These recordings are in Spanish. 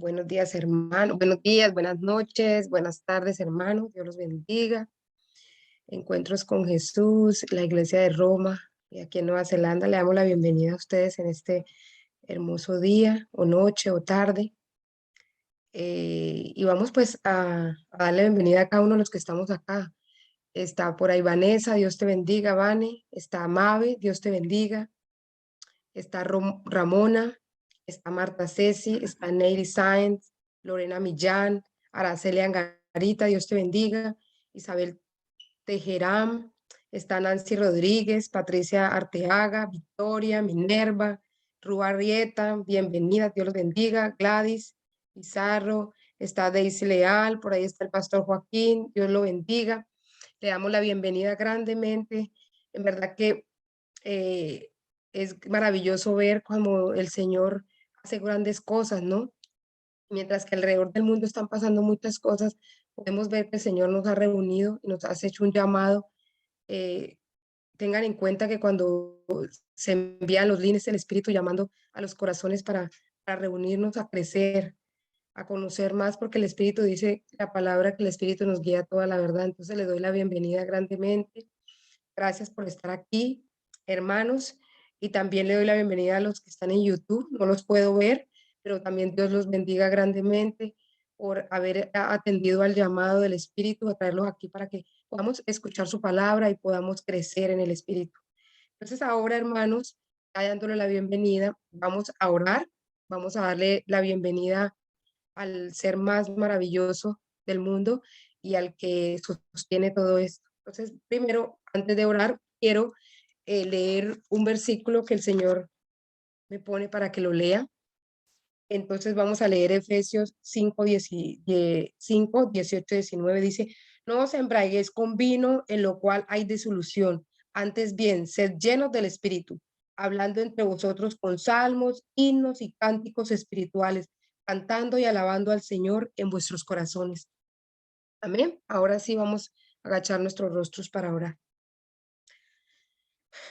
Buenos días, hermano. Buenos días, buenas noches, buenas tardes, hermanos. Dios los bendiga. Encuentros con Jesús, la Iglesia de Roma y aquí en Nueva Zelanda. Le damos la bienvenida a ustedes en este hermoso día, o noche, o tarde. Y vamos pues a darle bienvenida a cada uno de los que estamos acá. Está por ahí Vanessa, Dios te bendiga, Vane. Está Mabe, Dios te bendiga. Está Ramona, está Marta Ceci, está Neiry Sáenz, Lorena Millán, Araceli Angarita, Dios te bendiga, Isabel Tejerán, está Nancy Rodríguez, Patricia Arteaga, Victoria, Minerva, Rúa Arrieta, bienvenida, Dios los bendiga, Gladys Pizarro, está Daisy Leal, por ahí está el pastor Joaquín, Dios lo bendiga, le damos la bienvenida grandemente, en verdad que eh, es maravilloso ver cómo el Señor hace grandes cosas, ¿no? Mientras que alrededor del mundo están pasando muchas cosas, podemos ver que el Señor nos ha reunido y nos ha hecho un llamado. eh, Tengan en cuenta que cuando se envían los líneas del Espíritu llamando a los corazones para reunirnos a crecer, a conocer más, porque el Espíritu dice la palabra que el Espíritu nos guía a toda la verdad. Entonces le doy la bienvenida grandemente. Gracias por estar aquí, hermanos. Y también le doy la bienvenida a los que están en YouTube. No los puedo ver, pero también Dios los bendiga grandemente por haber atendido al llamado del Espíritu, a traerlos aquí para que podamos escuchar su palabra y podamos crecer en el Espíritu. Entonces ahora, hermanos, ya dándole la bienvenida, vamos a orar, vamos a darle la bienvenida al ser más maravilloso del mundo y al que sostiene todo esto. Entonces, primero, antes de orar, quiero leer un versículo que el Señor me pone para que lo lea. Entonces vamos a leer Efesios 5, 5, 18, 19. Dice, no os embriaguéis con vino en lo cual hay disolución, antes bien, sed llenos del Espíritu, hablando entre vosotros con salmos, himnos y cánticos espirituales, cantando y alabando al Señor en vuestros corazones. Amén. Ahora sí vamos a agachar nuestros rostros para orar.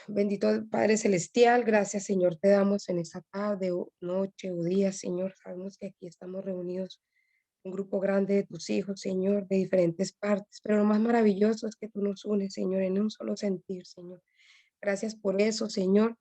Bendito Padre Celestial, gracias Señor te damos en esta tarde o noche o día, Señor. Sabemos que aquí estamos reunidos un grupo grande de tus hijos, Señor, de diferentes partes, pero lo más maravilloso es que tú nos unes, Señor, en un solo sentir, Señor. Gracias por eso, Señor.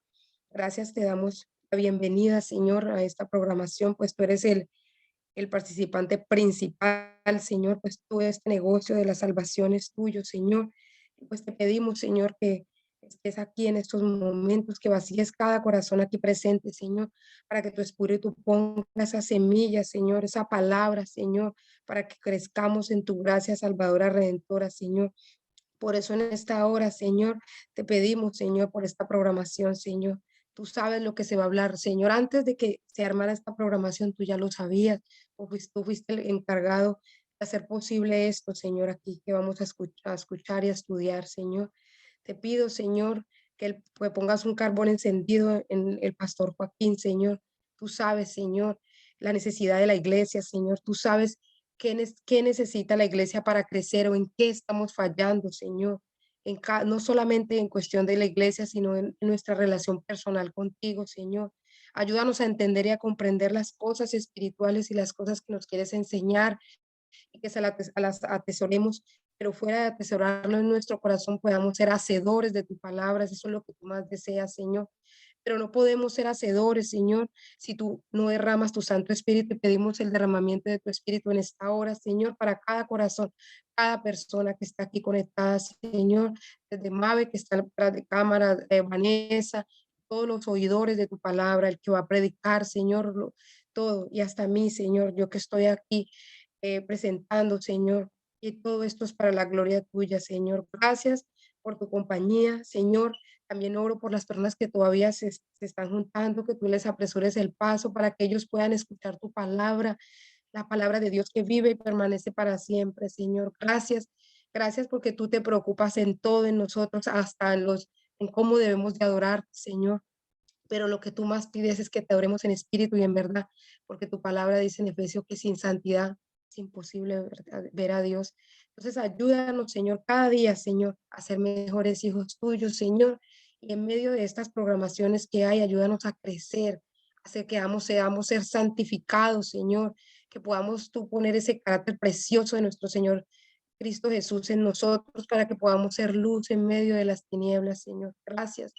Gracias, te damos la bienvenida, Señor, a esta programación, pues tú eres el participante principal, Señor, pues todo este negocio de la salvación es tuyo, Señor. Y pues te pedimos, Señor, que estés aquí en estos momentos, que vacíes cada corazón aquí presente, Señor, para que tu espíritu ponga esa semilla, Señor, esa palabra, Señor, para que crezcamos en tu gracia salvadora, redentora, Señor. Por eso en esta hora, Señor, te pedimos, Señor, por esta programación, Señor. Tú sabes lo que se va a hablar, Señor. Antes de que se armara esta programación, tú ya lo sabías. Tú fuiste el encargado de hacer posible esto, Señor, aquí que vamos a escuchar y a estudiar, Señor. Te pido, Señor, que pongas un carbón encendido en el pastor Joaquín, Señor. Tú sabes, Señor, la necesidad de la iglesia, Señor. Tú sabes qué necesita la iglesia para crecer o en qué estamos fallando, Señor. No solamente en cuestión de la iglesia, sino en nuestra relación personal contigo, Señor. Ayúdanos a entender y a comprender las cosas espirituales y las cosas que nos quieres enseñar y que las atesoremos, pero fuera de atesorarlo en nuestro corazón, podamos ser hacedores de tus palabras. Eso es lo que tú más deseas, Señor. Pero no podemos ser hacedores, Señor, si tú no derramas tu Santo Espíritu. Y pedimos el derramamiento de tu Espíritu en esta hora, Señor, para cada corazón, cada persona que está aquí conectada, Señor, desde Mabe, que está detrás de cámara, Vanessa, todos los oidores de tu palabra, el que va a predicar, Señor, todo, y hasta mí, Señor, yo que estoy aquí presentando, Señor, y todo esto es para la gloria tuya, Señor. Gracias por tu compañía, Señor. También oro por las personas que todavía se están juntando, que tú les apresures el paso para que ellos puedan escuchar tu palabra, la palabra de Dios que vive y permanece para siempre, Señor. Gracias, gracias porque tú te preocupas en todo, en nosotros, hasta en cómo debemos de adorar, Señor. Pero lo que tú más pides es que te adoremos en espíritu y en verdad, porque tu palabra dice en Efesios que sin santidad es imposible ver a Dios. Entonces ayúdanos, Señor, cada día, Señor, a ser mejores hijos tuyos, Señor. Y en medio de estas programaciones que hay, ayúdanos a crecer, a ser que seamos ser santificados, Señor. que podamos tú poner ese carácter precioso de nuestro Señor Cristo Jesús en nosotros para que podamos ser luz en medio de las tinieblas, Señor. Gracias.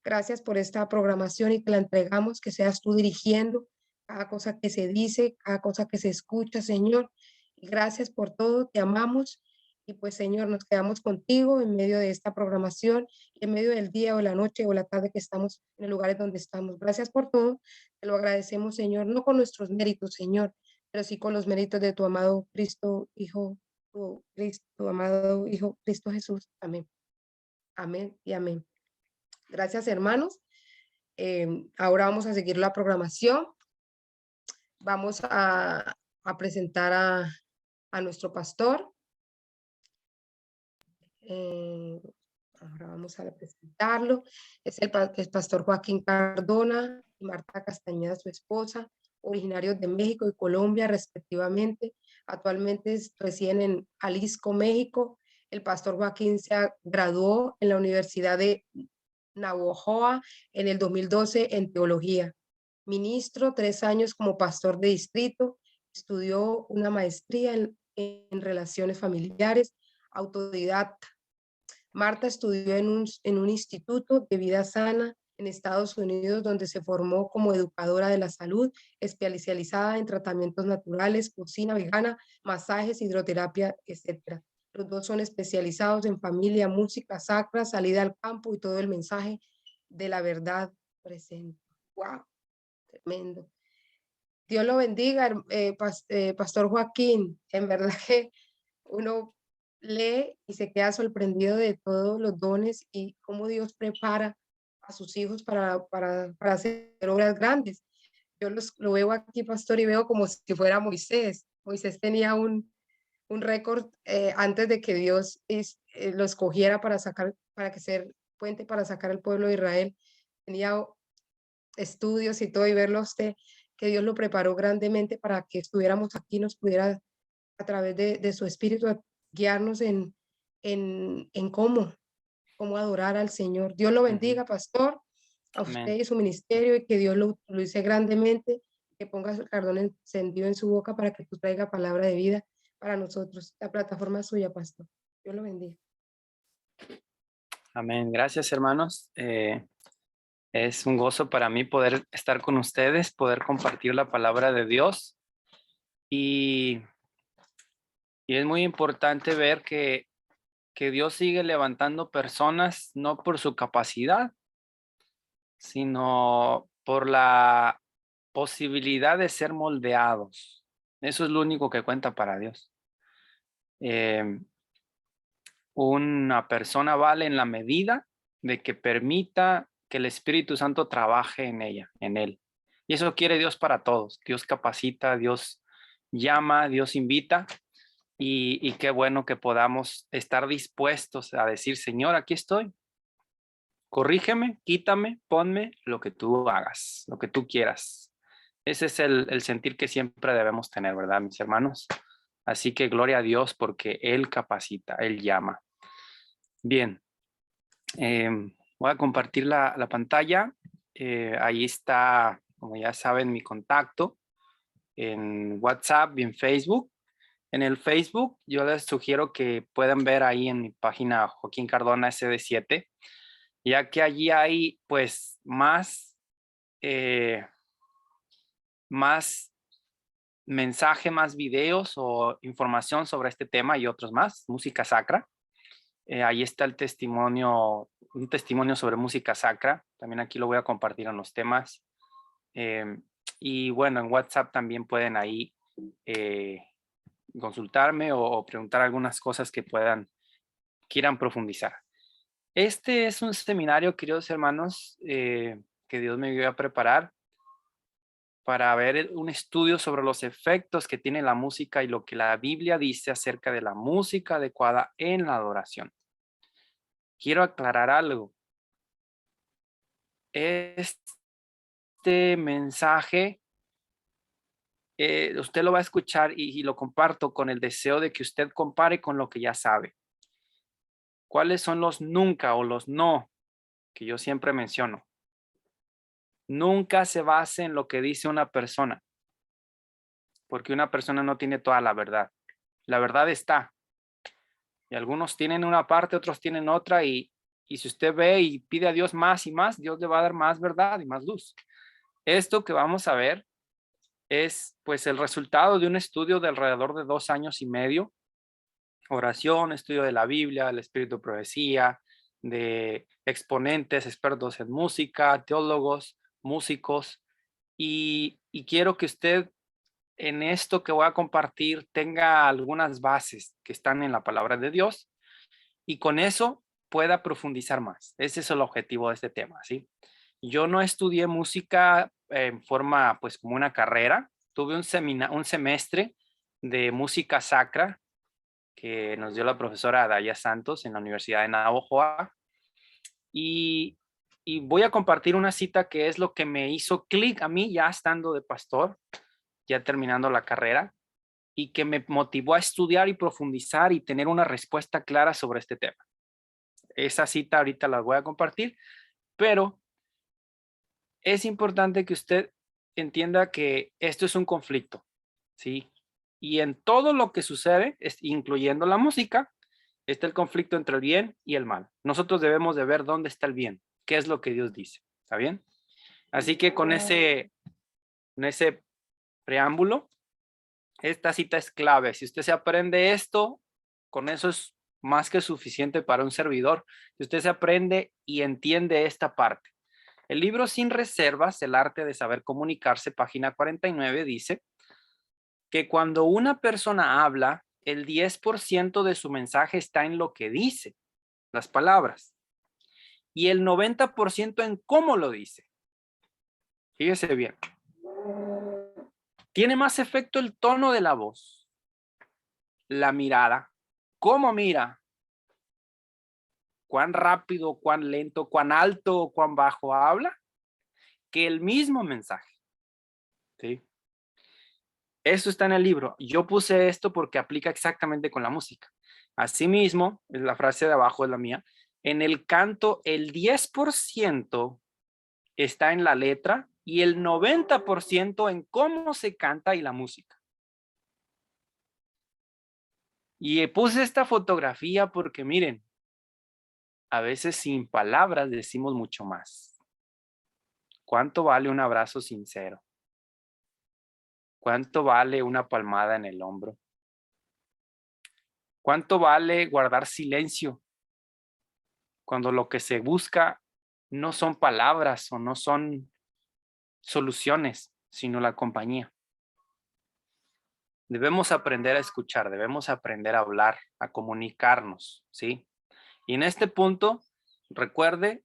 Gracias por esta programación y te la entregamos, que seas tú dirigiendo cada cosa que se dice, cada cosa que se escucha, Señor. Y gracias por todo, te amamos. Y pues, Señor, nos quedamos contigo en medio de esta programación, en medio del día o la noche o la tarde que estamos en el lugar donde estamos. Gracias por todo. Te lo agradecemos, Señor, no con nuestros méritos, Señor, pero sí con los méritos de tu amado Cristo, Hijo, tu Cristo, tu amado Hijo, Cristo Jesús. Amén. Amén y amén. Gracias, hermanos. Ahora vamos a seguir la programación. Vamos a presentar a nuestro pastor. Ahora vamos a presentarlo. Es el pastor Joaquín Cardona y Marta Castañeda, su esposa, originarios de México y Colombia, respectivamente. Actualmente residen en Jalisco, México. El pastor Joaquín se graduó en la Universidad de Navojoa en el 2012 en teología. Ministro, 3 años como pastor de distrito, estudió una maestría en relaciones familiares, autodidacta. Marta estudió en un instituto de vida sana en Estados Unidos, donde se formó como educadora de la salud, especializada en tratamientos naturales, cocina vegana, masajes, hidroterapia, etc. Los dos son especializados en familia, música sacra, salida al campo y todo el mensaje de la verdad presente. ¡Wow! Tremendo. Dios lo bendiga, Pastor Joaquín. En verdad que uno lee y se queda sorprendido de todos los dones y cómo Dios prepara a sus hijos para hacer obras grandes. Yo lo veo aquí, pastor, y veo como si fuera Moisés. Moisés tenía un récord antes de que Dios lo escogiera para que ser puente para sacar al pueblo de Israel. Tenía estudios y todo, y verlo a usted, que Dios lo preparó grandemente para que estuviéramos aquí, nos pudiera a través de su espíritu guiarnos en cómo adorar al Señor. Dios lo bendiga, pastor, a usted Amén. y su ministerio, y que Dios lo use grandemente, que ponga su cardón encendido en su boca para que tú traiga palabra de vida para nosotros. La plataforma es suya, pastor. Dios lo bendiga. Amén. Gracias, hermanos. Es un gozo para mí poder estar con ustedes, poder compartir la palabra de Dios. Y, y es muy importante ver que Dios sigue levantando personas no por su capacidad, sino por la posibilidad de ser moldeados. Eso es lo único que cuenta para Dios. Una persona vale en la medida de que permita que el Espíritu Santo trabaje en ella, en él. Y eso quiere Dios para todos. Dios capacita, Dios llama, Dios invita. Y qué bueno que podamos estar dispuestos a decir, Señor, aquí estoy. Corrígeme, quítame, ponme lo que tú hagas, lo que tú quieras. Ese es el sentir que siempre debemos tener, ¿verdad, mis hermanos? Así que gloria a Dios porque Él capacita, Él llama. Bien, voy a compartir la pantalla. Ahí está, como ya saben, mi contacto en WhatsApp y en Facebook. En el Facebook, yo les sugiero que puedan ver ahí en mi página Joaquín Cardona SD7, ya que allí hay pues más mensaje, más videos o información sobre este tema y otros más, música sacra. Ahí está el testimonio, un testimonio sobre música sacra. También aquí lo voy a compartir en los temas. Y bueno, en WhatsApp también pueden ahí consultarme o preguntar algunas cosas que quieran profundizar. Este es un seminario, queridos hermanos, que Dios me dio a preparar para ver un estudio sobre los efectos que tiene la música y lo que la Biblia dice acerca de la música adecuada en la adoración. Quiero aclarar algo. Este mensaje, usted lo va a escuchar y lo comparto con el deseo de que usted compare con lo que ya sabe. ¿Cuáles son los nunca o los no que yo siempre menciono? Nunca se base en lo que dice una persona. porque una persona no tiene toda la verdad. La verdad está. Y algunos tienen una parte, otros tienen otra, y si usted ve y pide a Dios más y más, Dios le va a dar más verdad y más luz. Esto que vamos a ver es pues el resultado de un estudio de alrededor de 2 años y medio. Oración, estudio de la Biblia, el espíritu de profecía, de exponentes, expertos en música, teólogos, músicos. Y quiero que usted en esto que voy a compartir tenga algunas bases que están en la palabra de Dios y con eso pueda profundizar más. Ese es el objetivo de este tema, ¿sí? Yo no estudié música en forma, pues, como una carrera. Tuve un semestre de música sacra que nos dio la profesora Daya Santos en la Universidad de Navojoa. Y, y voy a compartir una cita que es lo que me hizo clic a mí ya estando de pastor, ya terminando la carrera, y que me motivó a estudiar y profundizar y tener una respuesta clara sobre este tema. Esa cita ahorita la voy a compartir, pero es importante que usted entienda que esto es un conflicto, ¿sí? Y en todo lo que sucede, incluyendo la música, está el conflicto entre el bien y el mal. Nosotros debemos de ver dónde está el bien, qué es lo que Dios dice, ¿está bien? Así que con ese preámbulo, esta cita es clave. Si usted se aprende esto, con eso es más que suficiente para un servidor. Si usted se aprende y entiende esta parte. El libro Sin Reservas, el arte de saber comunicarse, página 49, dice que cuando una persona habla, el 10% de su mensaje está en lo que dice, las palabras, y el 90% en cómo lo dice. Fíjese bien. Tiene más efecto el tono de la voz, la mirada, cómo mira, cuán rápido, cuán lento, cuán alto o cuán bajo habla, que el mismo mensaje. ¿Sí? Eso está en el libro. Yo puse esto porque aplica exactamente con la música. Asimismo, la frase de abajo es la mía, en el canto el 10% está en la letra y el 90% en cómo se canta y la música. Y puse esta fotografía porque miren, a veces sin palabras decimos mucho más. ¿Cuánto vale un abrazo sincero? ¿Cuánto vale una palmada en el hombro? ¿Cuánto vale guardar silencio cuando lo que se busca no son palabras o no son soluciones, sino la compañía? Debemos aprender a escuchar, debemos aprender a hablar, a comunicarnos, ¿sí? Y en este punto, recuerde,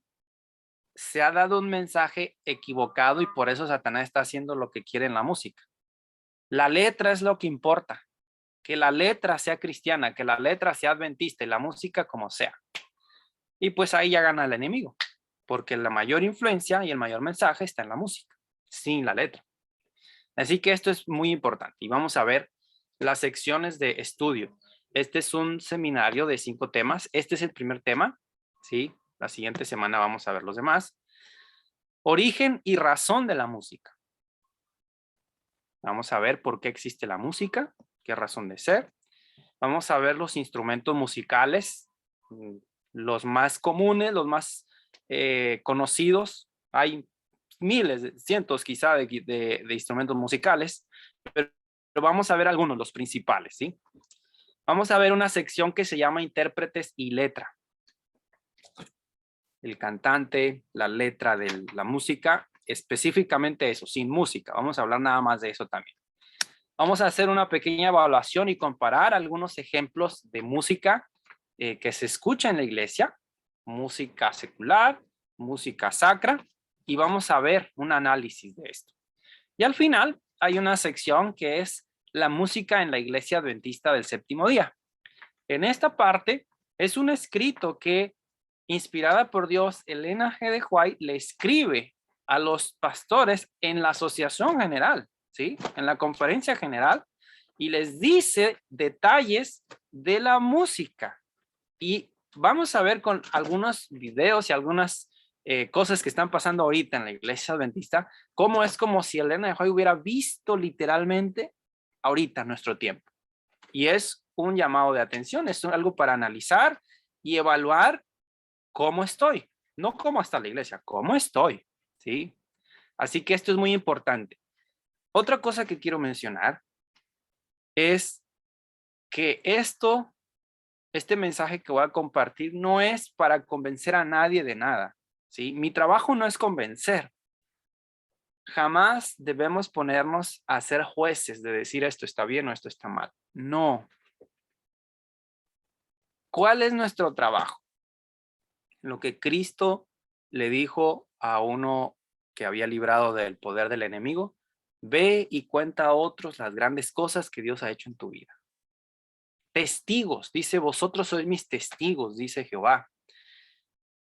se ha dado un mensaje equivocado y por eso Satanás está haciendo lo que quiere en la música. La letra es lo que importa. Que la letra sea cristiana, que la letra sea adventista y la música como sea. Y pues ahí ya gana el enemigo, porque la mayor influencia y el mayor mensaje está en la música, sin la letra. Así que esto es muy importante y vamos a ver las secciones de estudio. Este es un seminario de 5 temas. Este es el primer tema, ¿sí? La siguiente semana vamos a ver los demás. Origen y razón de la música. Vamos a ver por qué existe la música, qué razón de ser. Vamos a ver los instrumentos musicales, los más comunes, los más conocidos. Hay miles, cientos quizá de instrumentos musicales, pero vamos a ver algunos, los principales, ¿sí? Vamos a ver una sección que se llama intérpretes y letra. El cantante, la letra de la música, específicamente eso, sin música. Vamos a hablar nada más de eso también. Vamos a hacer una pequeña evaluación y comparar algunos ejemplos de música que se escucha en la iglesia, música secular, música sacra, y vamos a ver un análisis de esto. Y al final hay una sección que es la música en la iglesia adventista del séptimo día. En esta parte es un escrito que, inspirada por Dios, Elena G. de White le escribe a los pastores en la asociación general, ¿sí? En la conferencia general, y les dice detalles de la música. Y vamos a ver con algunos videos y algunas cosas que están pasando ahorita en la iglesia adventista, cómo es como si Elena de White hubiera visto literalmente ahorita, nuestro tiempo. Y es un llamado de atención, es algo para analizar y evaluar cómo estoy. No cómo está la iglesia, cómo estoy, ¿sí? Así que esto es muy importante. Otra cosa que quiero mencionar es que este mensaje que voy a compartir no es para convencer a nadie de nada, ¿sí? Mi trabajo no es convencer. Jamás debemos ponernos a ser jueces de decir esto está bien o esto está mal. No. ¿Cuál es nuestro trabajo? Lo que Cristo le dijo a uno que había librado del poder del enemigo, ve y cuenta a otros las grandes cosas que Dios ha hecho en tu vida. Testigos, dice, vosotros sois mis testigos, dice Jehová.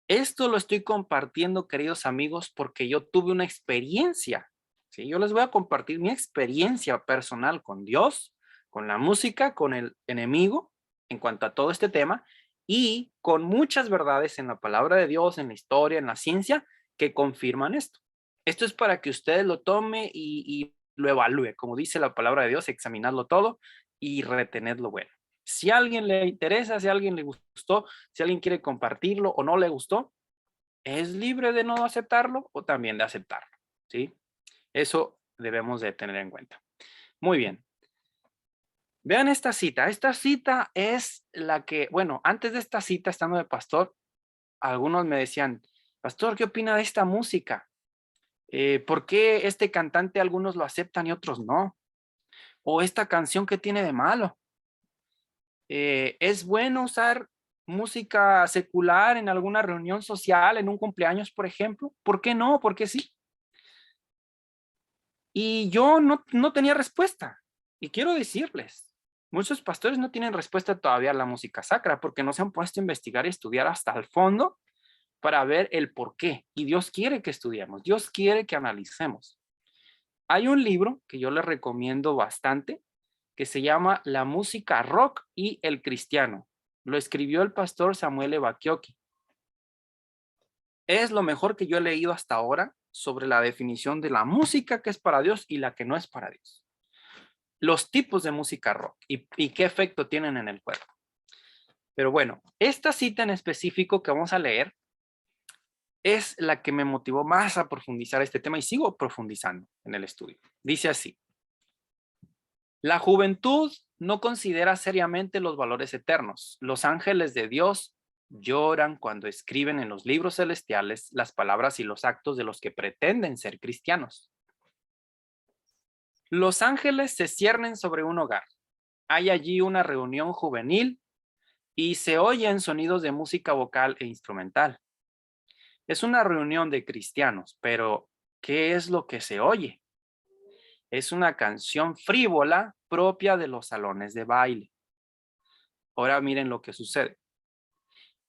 Esto lo estoy compartiendo, queridos amigos, porque yo tuve una experiencia. ¿Sí? Yo les voy a compartir mi experiencia personal con Dios, con la música, con el enemigo, en cuanto a todo este tema, y con muchas verdades en la palabra de Dios, en la historia, en la ciencia, que confirman esto. Esto es para que ustedes lo tome y lo evalúe, como dice la palabra de Dios, examinarlo todo y retener lo bueno. Si a alguien le interesa, si a alguien le gustó, si alguien quiere compartirlo o no le gustó, es libre de no aceptarlo o también de aceptarlo, ¿sí? Eso debemos de tener en cuenta. Muy bien. Vean esta cita. Esta cita es la que, bueno, antes de esta cita, estando de pastor, algunos me decían, pastor, ¿qué opina de esta música? ¿Por qué este cantante algunos lo aceptan y otros no? O esta canción, ¿qué tiene de malo? ¿Es bueno usar música secular en alguna reunión social, en un cumpleaños, por ejemplo? ¿Por qué no? ¿Por qué sí? Y yo no tenía respuesta. Y quiero decirles, muchos pastores no tienen respuesta todavía a la música sacra porque no se han puesto a investigar y estudiar hasta el fondo para ver el por qué. Y Dios quiere que estudiemos, Dios quiere que analicemos. Hay un libro que yo les recomiendo bastante que se llama La música rock y el cristiano. Lo escribió el pastor Samuel Ebakioki. Es lo mejor que yo he leído hasta ahora sobre la definición de la música que es para Dios y la que no es para Dios. Los tipos de música rock y qué efecto tienen en el cuerpo. Pero bueno, esta cita en específico que vamos a leer es la que me motivó más a profundizar este tema y sigo profundizando en el estudio. Dice así: la juventud no considera seriamente los valores eternos. Los ángeles de Dios lloran cuando escriben en los libros celestiales las palabras y los actos de los que pretenden ser cristianos. Los ángeles se ciernen sobre un hogar. Hay allí una reunión juvenil y se oyen sonidos de música vocal e instrumental. Es una reunión de cristianos, pero ¿qué es lo que se oye? Es una canción frívola propia de los salones de baile. Ahora miren lo que sucede.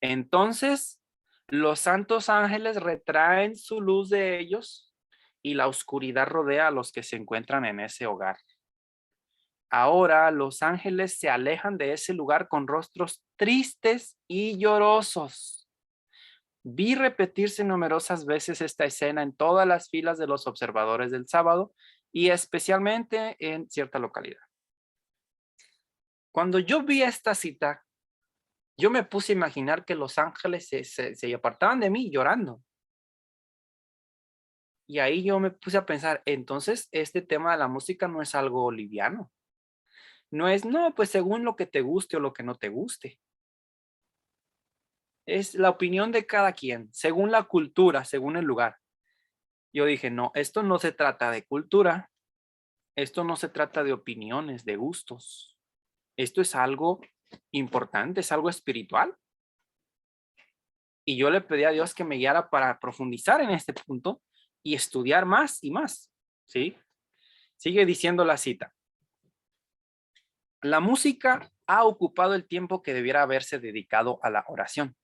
Entonces, los santos ángeles retraen su luz de ellos y la oscuridad rodea a los que se encuentran en ese hogar. Ahora los ángeles se alejan de ese lugar con rostros tristes y llorosos. Vi repetirse numerosas veces esta escena en todas las filas de los observadores del sábado y especialmente en cierta localidad. Cuando yo vi esta cita, yo me puse a imaginar que los ángeles se apartaban de mí llorando. Y ahí yo me puse a pensar, entonces este tema de la música no es algo liviano. No es, no, pues según lo que te guste o lo que no te guste. Es la opinión de cada quien, según la cultura, según el lugar. Yo dije, no, esto no se trata de cultura, esto no se trata de opiniones, de gustos. Esto es algo importante, es algo espiritual. Y yo le pedí a Dios que me guiara para profundizar en este punto y estudiar más y más, ¿sí? Sigue diciendo la cita. La música ha ocupado el tiempo que debiera haberse dedicado a la oración.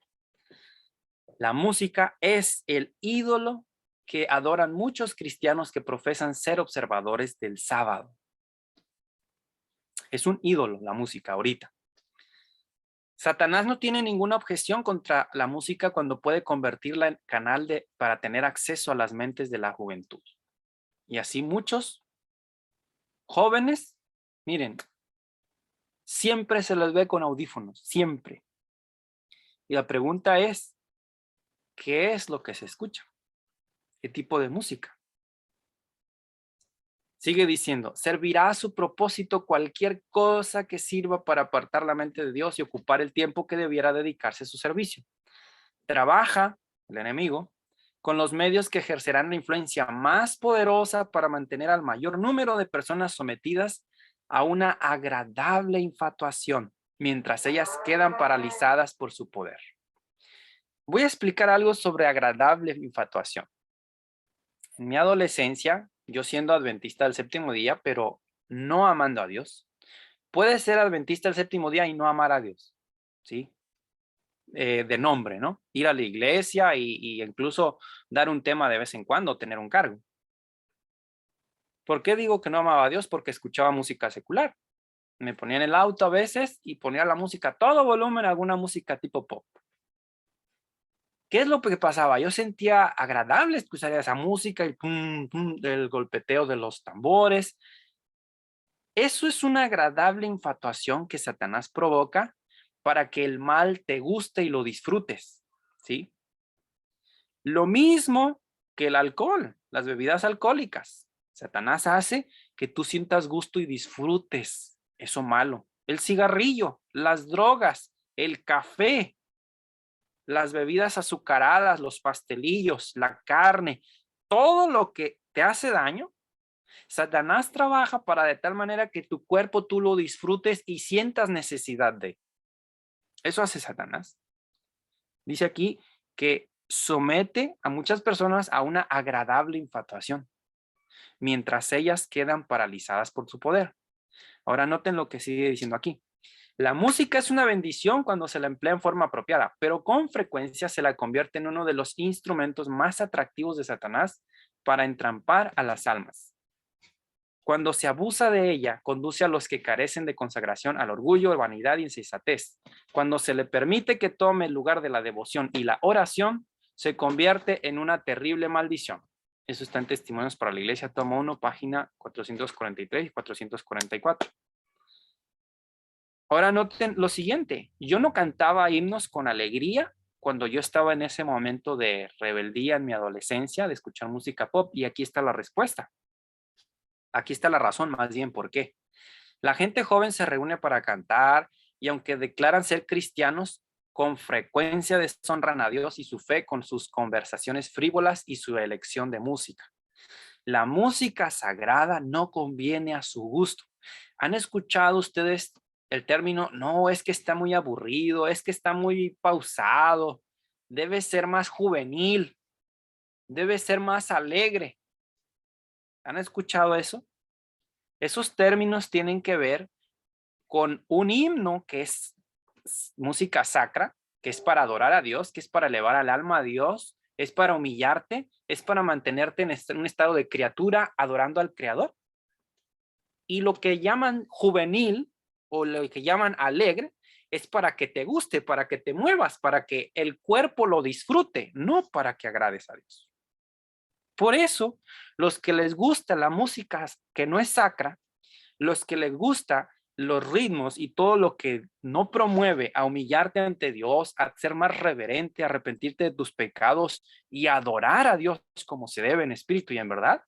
La música es el ídolo que adoran muchos cristianos que profesan ser observadores del sábado. Es un ídolo la música ahorita. Satanás no tiene ninguna objeción contra la música cuando puede convertirla en canal para tener acceso a las mentes de la juventud. Y así muchos jóvenes Miren, siempre se les ve con audífonos, siempre. Y la pregunta es, ¿qué es lo que se escucha? ¿Qué tipo de música? Sigue diciendo, servirá a su propósito cualquier cosa que sirva para apartar la mente de Dios y ocupar el tiempo que debiera dedicarse a su servicio. Trabaja, el enemigo, con los medios que ejercerán la influencia más poderosa para mantener al mayor número de personas sometidas a una agradable infatuación, mientras ellas quedan paralizadas por su poder. Voy a explicar algo sobre agradable infatuación. En mi adolescencia, yo siendo adventista del séptimo día, pero no amando a Dios, puedes ser adventista del séptimo día y no amar a Dios, ¿sí? De nombre, ¿no? Ir a la iglesia y incluso dar un tema de vez en cuando, tener un cargo. ¿Por qué digo que no amaba a Dios? Porque escuchaba música secular. Me ponía en el auto a veces y ponía la música a todo volumen, alguna música tipo pop. ¿Qué es lo que pasaba? Yo sentía agradable escuchar esa música y pum, pum, el golpeteo de los tambores. Eso es una agradable infatuación que Satanás provoca para que el mal te guste y lo disfrutes, ¿sí? Lo mismo que el alcohol, las bebidas alcohólicas. Satanás hace que tú sientas gusto y disfrutes eso malo. El cigarrillo, las drogas, el café, las bebidas azucaradas, los pastelillos, la carne, todo lo que te hace daño. Satanás trabaja para de tal manera que tu cuerpo tú lo disfrutes y sientas necesidad de. Eso hace Satanás. Dice aquí que somete a muchas personas a una agradable infatuación, mientras ellas quedan paralizadas por su poder. Ahora noten lo que sigue diciendo aquí. La música es una bendición cuando se la emplea en forma apropiada, pero con frecuencia se la convierte en uno de los instrumentos más atractivos de Satanás para entrampar a las almas. Cuando se abusa de ella, conduce a los que carecen de consagración al orgullo, vanidad y insensatez. Cuando se le permite que tome el lugar de la devoción y la oración, se convierte en una terrible maldición. Eso está en Testimonios para la Iglesia, tomo 1, página 443 y 444. Ahora noten lo siguiente, yo no cantaba himnos con alegría cuando yo estaba en ese momento de rebeldía en mi adolescencia, de escuchar música pop, y aquí está la respuesta. Aquí está la razón más bien por qué. La gente joven se reúne para cantar y aunque declaran ser cristianos, con frecuencia deshonran a Dios y su fe con sus conversaciones frívolas y su elección de música. La música sagrada no conviene a su gusto. ¿Han escuchado ustedes el término? No, es que está muy aburrido, es que está muy pausado, debe ser más juvenil, debe ser más alegre. ¿Han escuchado eso? Esos términos tienen que ver con un himno que es música sacra, que es para adorar a Dios, que es para elevar al alma a Dios, es para humillarte, es para mantenerte en un estado de criatura adorando al Creador. Y lo que llaman juvenil o lo que llaman alegre es para que te guste, para que te muevas, para que el cuerpo lo disfrute, no para que agrades a Dios. Por eso, los que les gusta la música que no es sacra, los que les gusta los ritmos y todo lo que no promueve a humillarte ante Dios, a ser más reverente, a arrepentirte de tus pecados y a adorar a Dios como se debe en espíritu y en verdad,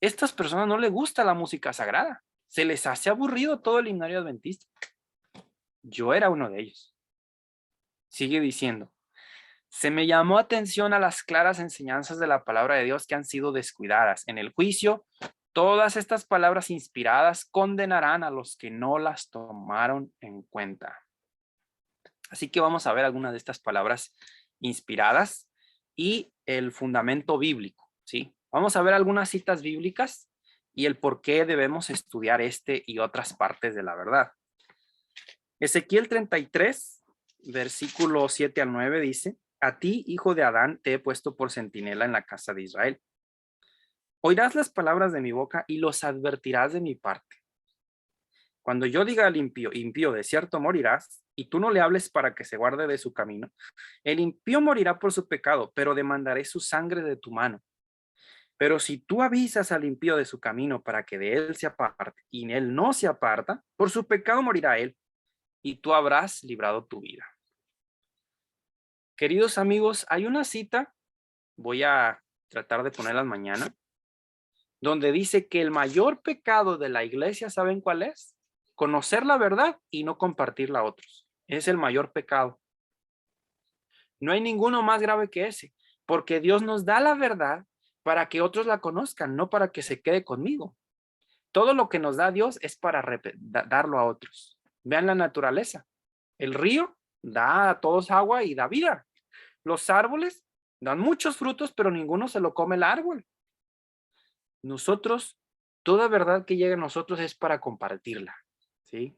estas personas no les gusta la música sagrada. Se les hace aburrido todo el himnario adventista. Yo era uno de ellos. Sigue diciendo, se me llamó atención a las claras enseñanzas de la palabra de Dios que han sido descuidadas. En el juicio, todas estas palabras inspiradas condenarán a los que no las tomaron en cuenta. Así que vamos a ver algunas de estas palabras inspiradas y el fundamento bíblico, ¿sí? Vamos a ver algunas citas bíblicas y el por qué debemos estudiar este y otras partes de la verdad. Ezequiel 33, versículo 7 al 9 dice, a ti, hijo de Adán, te he puesto por centinela en la casa de Israel. Oirás las palabras de mi boca y los advertirás de mi parte. Cuando yo diga al impío, impío, de cierto morirás, y tú no le hables para que se guarde de su camino, el impío morirá por su pecado, pero demandaré su sangre de tu mano. Pero si tú avisas al impío de su camino para que de él se aparte, y él no se aparta, por su pecado morirá él, y tú habrás librado tu vida. Queridos amigos, hay una cita, voy a tratar de ponerla mañana, donde dice que el mayor pecado de la iglesia, ¿saben cuál es? Conocer la verdad y no compartirla a otros. Es el mayor pecado. No hay ninguno más grave que ese, porque Dios nos da la verdad para que otros la conozcan, no para que se quede conmigo. Todo lo que nos da Dios es para darlo a otros. Vean la naturaleza. El río da a todos agua y da vida. Los árboles dan muchos frutos, pero ninguno se lo come el árbol. Nosotros, toda verdad que llega a nosotros es para compartirla, ¿sí?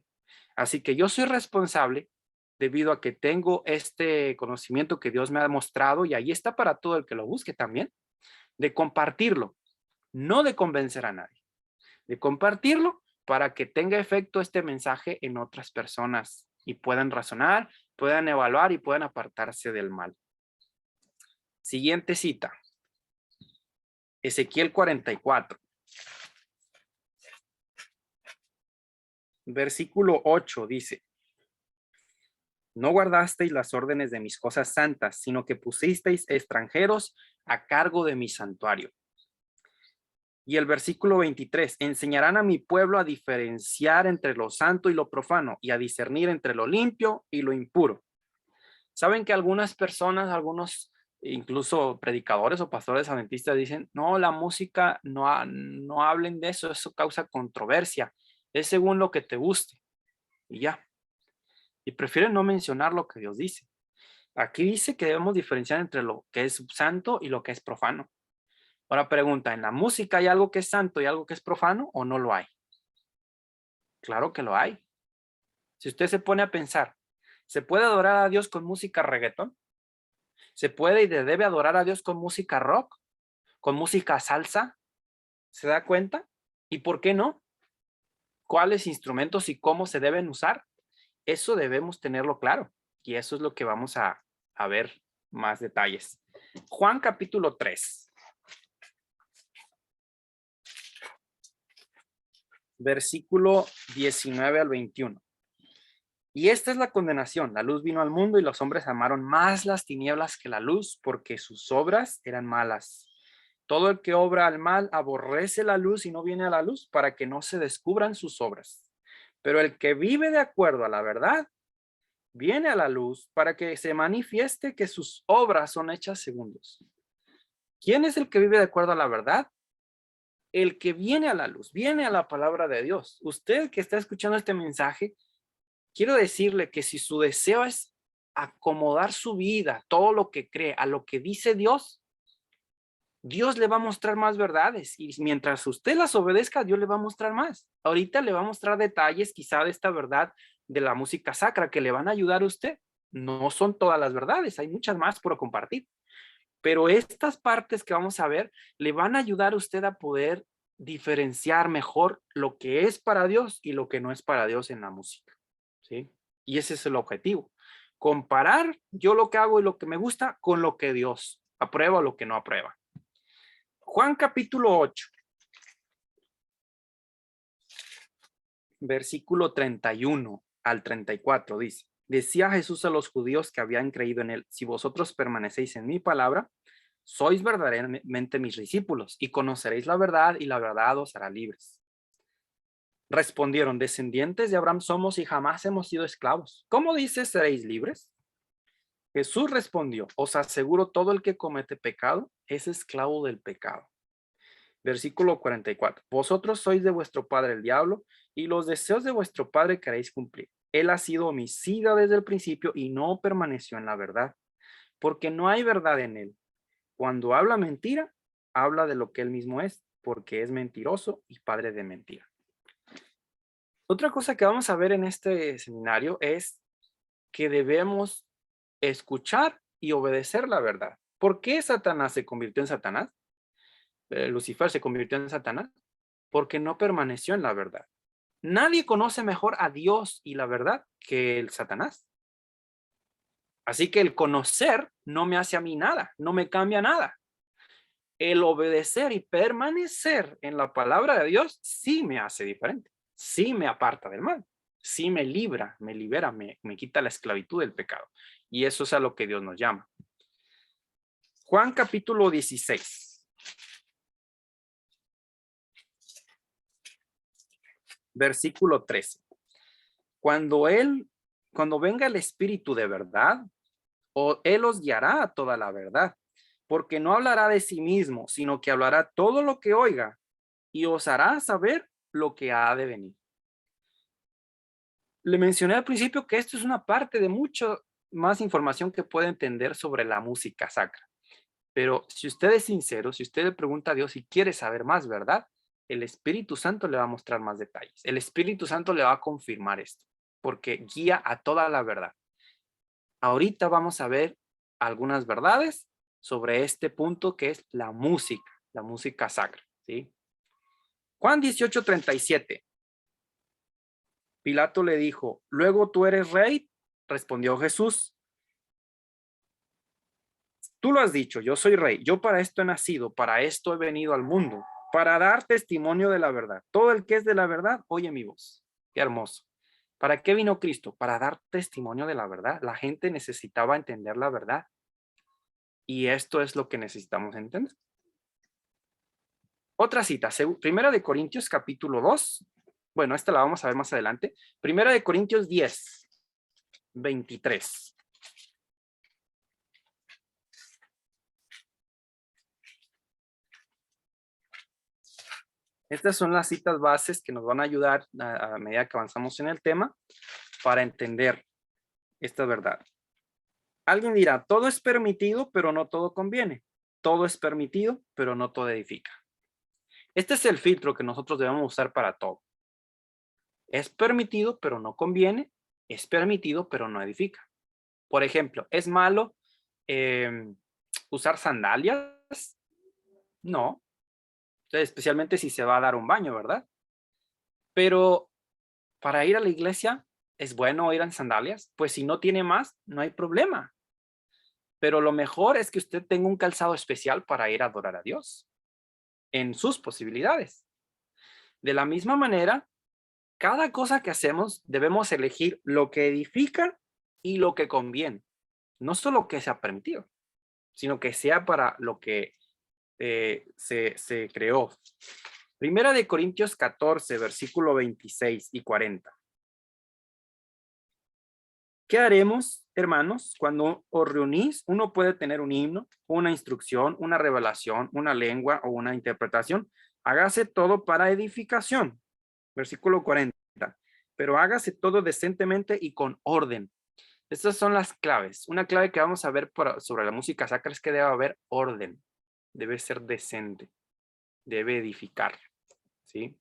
Así que yo soy responsable debido a que tengo este conocimiento que Dios me ha mostrado y ahí está para todo el que lo busque también, de compartirlo, no de convencer a nadie, de compartirlo para que tenga efecto este mensaje en otras personas y puedan razonar, puedan evaluar y puedan apartarse del mal. Siguiente cita. Ezequiel 44. Versículo 8 dice: no guardasteis las órdenes de mis cosas santas, sino que pusisteis extranjeros a cargo de mi santuario. Y el versículo 23, enseñarán a mi pueblo a diferenciar entre lo santo y lo profano y a discernir entre lo limpio y lo impuro. Saben que algunas personas, algunos incluso predicadores o pastores adventistas dicen, no, la música, no hablen de eso, eso causa controversia, es según lo que te guste. Y ya. Y prefieren no mencionar lo que Dios dice. Aquí dice que debemos diferenciar entre lo que es santo y lo que es profano. Ahora pregunta, ¿en la música hay algo que es santo y algo que es profano o no lo hay? Claro que lo hay. Si usted se pone a pensar, ¿se puede adorar a Dios con música reggaetón? ¿Se puede y debe adorar a Dios con música rock? ¿Con música salsa? ¿Se da cuenta? ¿Y por qué no? ¿Cuáles instrumentos y cómo se deben usar? Eso debemos tenerlo claro. Y eso es lo que vamos a ver más detalles. Juan capítulo 3. Versículo 19 al 21. Y esta es la condenación. La luz vino al mundo y los hombres amaron más las tinieblas que la luz porque sus obras eran malas. Todo el que obra al mal aborrece la luz y no viene a la luz para que no se descubran sus obras. Pero el que vive de acuerdo a la verdad viene a la luz para que se manifieste que sus obras son hechas según Dios. ¿Quién es el que vive de acuerdo a la verdad? El que viene a la luz, viene a la palabra de Dios. Usted que está escuchando este mensaje, quiero decirle que si su deseo es acomodar su vida, todo lo que cree, a lo que dice Dios, Dios le va a mostrar más verdades y mientras usted las obedezca, Dios le va a mostrar más. Ahorita le va a mostrar detalles quizá de esta verdad de la música sacra que le van a ayudar a usted. No son todas las verdades, hay muchas más por compartir. Pero estas partes que vamos a ver le van a ayudar a usted a poder diferenciar mejor lo que es para Dios y lo que no es para Dios en la música, ¿sí? Y ese es el objetivo. Comparar yo lo que hago y lo que me gusta con lo que Dios aprueba o lo que no aprueba. Juan capítulo 8, versículo 31 al 34 dice, decía Jesús a los judíos que habían creído en él, si vosotros permanecéis en mi palabra, sois verdaderamente mis discípulos y conoceréis la verdad y la verdad os hará libres. Respondieron, descendientes de Abraham somos y jamás hemos sido esclavos. ¿Cómo dices seréis libres? Jesús respondió, os aseguro todo el que comete pecado es esclavo del pecado. Versículo 44. Vosotros sois de vuestro padre el diablo y los deseos de vuestro padre queréis cumplir. Él ha sido homicida desde el principio y no permaneció en la verdad, porque no hay verdad en él. Cuando habla mentira, habla de lo que él mismo es, porque es mentiroso y padre de mentira. Otra cosa que vamos a ver en este seminario es que debemos escuchar y obedecer la verdad. ¿Por qué Satanás se convirtió en Satanás? Lucifer se convirtió en Satanás porque no permaneció en la verdad. Nadie conoce mejor a Dios y la verdad que el Satanás. Así que el conocer no me hace a mí nada, no me cambia nada. el obedecer y permanecer en la palabra de Dios sí me hace diferente, sí me aparta del mal, sí me libra, me libera, me quita la esclavitud del pecado. Y eso es a lo que Dios nos llama. Juan capítulo 16. Versículo 13. Cuando venga el Espíritu de verdad, Él os guiará a toda la verdad, porque no hablará de sí mismo, sino que hablará todo lo que oiga y os hará saber lo que ha de venir. Le mencioné al principio que esto es una parte de mucho más información que puede entender sobre la música sacra. Pero si usted es sincero, si usted le pregunta a Dios y quiere saber más verdad, el Espíritu Santo le va a mostrar más detalles. El Espíritu Santo le va a confirmar esto, porque guía a toda la verdad. Ahorita vamos a ver algunas verdades sobre este punto que es la música sacra, ¿sí? Juan 18:37. Pilato le dijo, ¿luego tú eres rey? Respondió Jesús, tú lo has dicho, yo soy rey, yo para esto he nacido, para esto he venido al mundo, para dar testimonio de la verdad. Todo el que es de la verdad, oye mi voz. Qué hermoso. ¿Para qué vino Cristo? Para dar testimonio de la verdad. La gente necesitaba entender la verdad. Y esto es lo que necesitamos entender. Otra cita, Primera de Corintios capítulo 2. Bueno, esta la vamos a ver más adelante. Primera de Corintios 10, 23. Estas son las citas bases que nos van a ayudar a medida que avanzamos en el tema para entender esta verdad. Alguien dirá, todo es permitido, pero no todo conviene. Todo es permitido, pero no todo edifica. Este es el filtro que nosotros debemos usar para todo. Es permitido, pero no conviene. Es permitido, pero no edifica. Por ejemplo, ¿es malo usar sandalias? No. Especialmente si se va a dar un baño, ¿verdad? Pero para ir a la iglesia, ¿es bueno ir en sandalias? Pues si no tiene más, no hay problema. Pero lo mejor es que usted tenga un calzado especial para ir a adorar a Dios en sus posibilidades. De la misma manera, cada cosa que hacemos debemos elegir lo que edifica y lo que conviene. No solo que sea permitido, sino que sea para lo que se creó. Primera de Corintios 14, versículo 26 y 40. ¿Qué haremos, hermanos, cuando os reunís? Uno puede tener un himno, una instrucción, una revelación, una lengua o una interpretación. Hágase todo para edificación. Versículo 40. Pero hágase todo decentemente y con orden. Estas son las claves. Una clave que vamos a ver sobre la música sacra es que debe haber orden. Debe ser decente. Debe edificar. ¿Sí?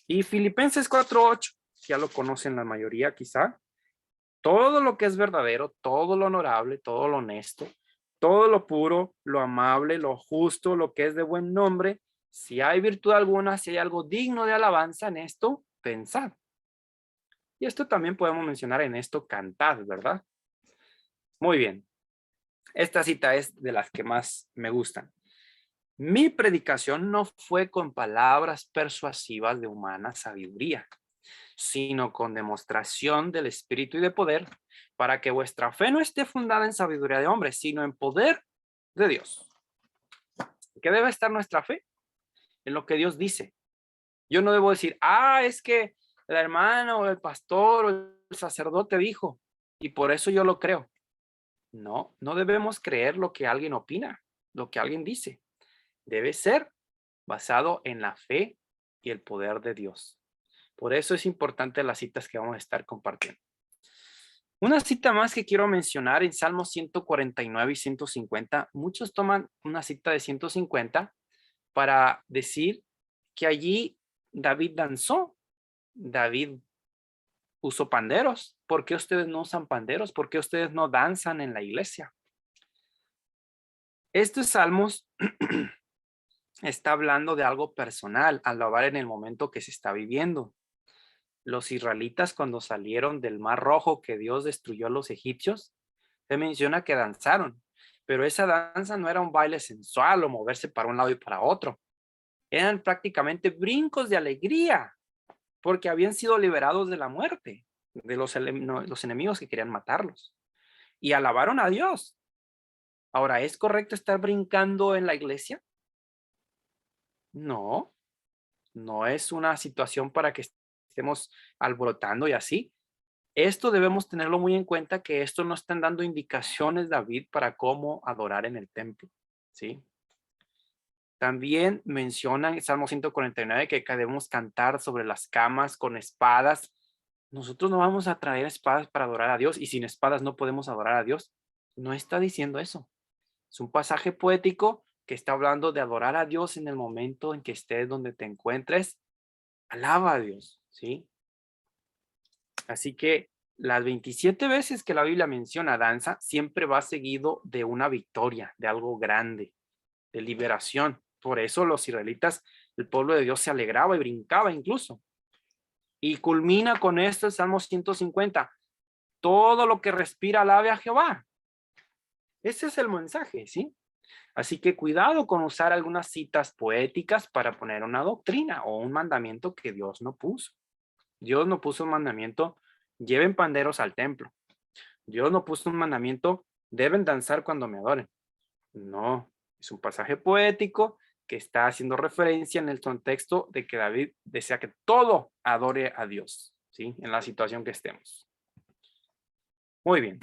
Y Filipenses 4:8, ya lo conocen la mayoría quizá. Todo lo que es verdadero, todo lo honorable, todo lo honesto, todo lo puro, lo amable, lo justo, lo que es de buen nombre, si hay virtud alguna, si hay algo digno de alabanza en esto, pensad. Y esto también podemos mencionar en esto, cantad, ¿verdad? Muy bien. Esta cita es de las que más me gustan. Mi predicación no fue con palabras persuasivas de humana sabiduría, sino con demostración del Espíritu y de poder, para que vuestra fe no esté fundada en sabiduría de hombres, sino en poder de Dios. ¿Qué debe estar nuestra fe? En lo que Dios dice. Yo no debo decir, es que el hermano o el pastor o el sacerdote dijo, y por eso yo lo creo. No, no debemos creer lo que alguien opina, lo que alguien dice. Debe ser basado en la fe y el poder de Dios. Por eso es importante las citas que vamos a estar compartiendo. Una cita más que quiero mencionar en Salmos 149 y 150. Muchos toman una cita de 150 para decir que allí David danzó. David usó panderos. ¿Por qué ustedes no usan panderos? ¿Por qué ustedes no danzan en la iglesia? Estos salmos está hablando de algo personal, alabar en el momento que se está viviendo. Los israelitas cuando salieron del Mar Rojo que Dios destruyó a los egipcios, se menciona que danzaron, pero esa danza no era un baile sensual o moverse para un lado y para otro. Eran prácticamente brincos de alegría, porque habían sido liberados de la muerte, de los enemigos que querían matarlos. Y alabaron a Dios. Ahora, ¿es correcto estar brincando en la iglesia? No, no es una situación para que estemos alborotando y así. Esto debemos tenerlo muy en cuenta, que esto no están dando indicaciones, David, para cómo adorar en el templo, ¿sí? También mencionan en Salmo 149 que debemos cantar sobre las camas con espadas. Nosotros no vamos a traer espadas para adorar a Dios, y sin espadas no podemos adorar a Dios. No está diciendo eso. Es un pasaje poético que está hablando de adorar a Dios en el momento en que estés donde te encuentres. Alaba a Dios, ¿sí? Así que las 27 veces que la Biblia menciona danza, siempre va seguido de una victoria, de algo grande, de liberación. Por eso los israelitas, el pueblo de Dios se alegraba y brincaba incluso. Y culmina con esto el Salmo 150. Todo lo que respira alabe a Jehová. Ese es el mensaje, ¿sí? Así que cuidado con usar algunas citas poéticas para poner una doctrina o un mandamiento que Dios no puso. Dios no puso un mandamiento, lleven panderos al templo. Dios no puso un mandamiento, deben danzar cuando me adoren. No, es un pasaje poético que está haciendo referencia en el contexto de que David desea que todo adore a Dios, ¿sí? En la situación que estemos. Muy bien.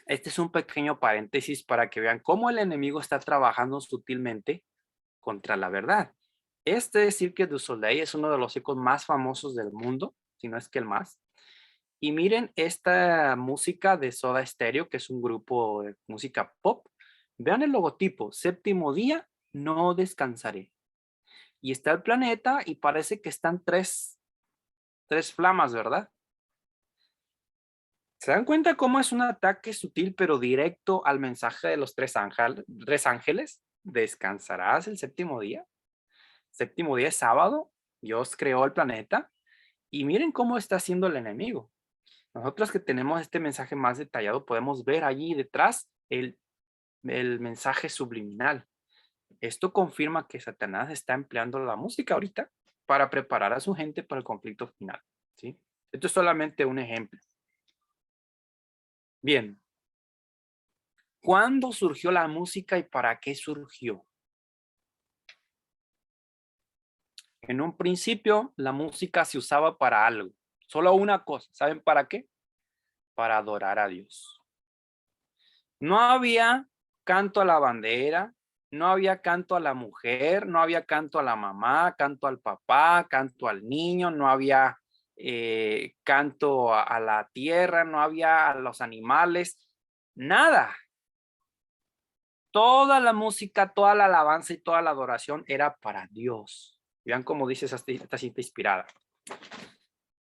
Este es un pequeño paréntesis para que vean cómo el enemigo está trabajando sutilmente contra la verdad. Este Cirque du Soleil es uno de los circos más famosos del mundo, si no es que el más. Y miren esta música de Soda Stereo, que es un grupo de música pop. Vean el logotipo, séptimo día, no descansaré. Y está el planeta y parece que están tres flamas, ¿verdad? ¿Se dan cuenta cómo es un ataque sutil pero directo al mensaje de los tres ángeles? ¿Descansarás el séptimo día? Séptimo día es sábado, Dios creó el planeta y miren cómo está haciendo el enemigo. Nosotros que tenemos este mensaje más detallado podemos ver allí detrás el mensaje subliminal. Esto confirma que Satanás está empleando la música ahorita para preparar a su gente para el conflicto final, ¿sí? Esto es solamente un ejemplo. Bien, ¿cuándo surgió la música y para qué surgió? En un principio, la música se usaba para algo, solo una cosa. ¿Saben para qué? Para adorar a Dios. No había canto a la bandera, no había canto a la mujer, no había canto a la mamá, canto al papá, canto al niño, no había canto a la tierra, no había a los animales, nada. Toda la música, toda la alabanza y toda la adoración era para Dios. Vean cómo dice esta cita inspirada.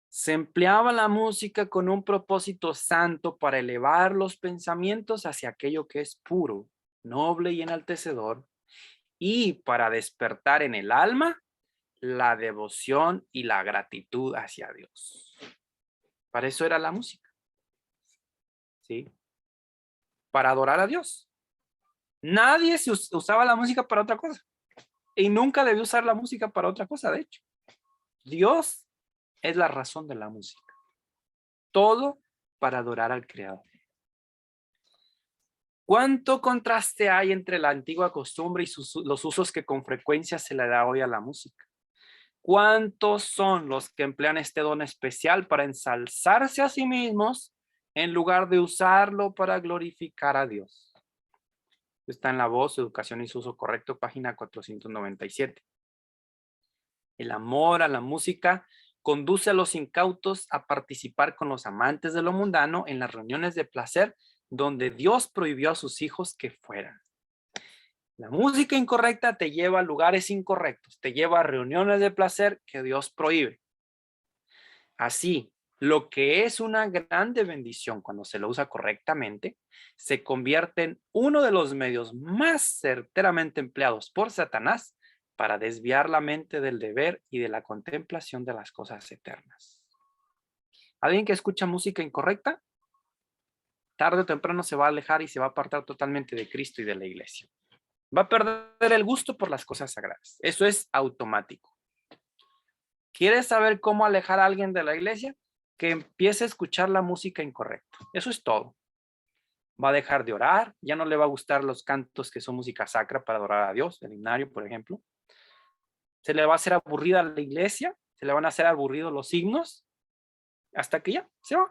Se empleaba la música con un propósito santo para elevar los pensamientos hacia aquello que es puro, noble y enaltecedor, y para despertar en el alma la devoción y la gratitud hacia Dios. Para eso era la música, ¿sí? Para adorar a Dios. Nadie usaba la música para otra cosa. Y nunca debió usar la música para otra cosa, de hecho. Dios es la razón de la música. Todo para adorar al Creador. ¿Cuánto contraste hay entre la antigua costumbre y los usos que con frecuencia se le da hoy a la música? ¿Cuántos son los que emplean este don especial para ensalzarse a sí mismos en lugar de usarlo para glorificar a Dios? Está en La Voz, Educación y su uso correcto, página 497. El amor a la música conduce a los incautos a participar con los amantes de lo mundano en las reuniones de placer donde Dios prohibió a sus hijos que fueran. La música incorrecta te lleva a lugares incorrectos, te lleva a reuniones de placer que Dios prohíbe. Así, lo que es una grande bendición cuando se lo usa correctamente, se convierte en uno de los medios más certeramente empleados por Satanás para desviar la mente del deber y de la contemplación de las cosas eternas. ¿Alguien que escucha música incorrecta? tarde o temprano se va a alejar y se va a apartar totalmente de Cristo y de la iglesia. Va a perder el gusto por las cosas sagradas. Eso es automático. ¿Quieres saber cómo alejar a alguien de la iglesia? Que empiece a escuchar la música incorrecta. Eso es todo. Va a dejar de orar, ya no le va a gustar los cantos que son música sacra para adorar a Dios, el himnario, por ejemplo. Se le va a hacer aburrida la iglesia, se le van a hacer aburridos los himnos, hasta que ya se va.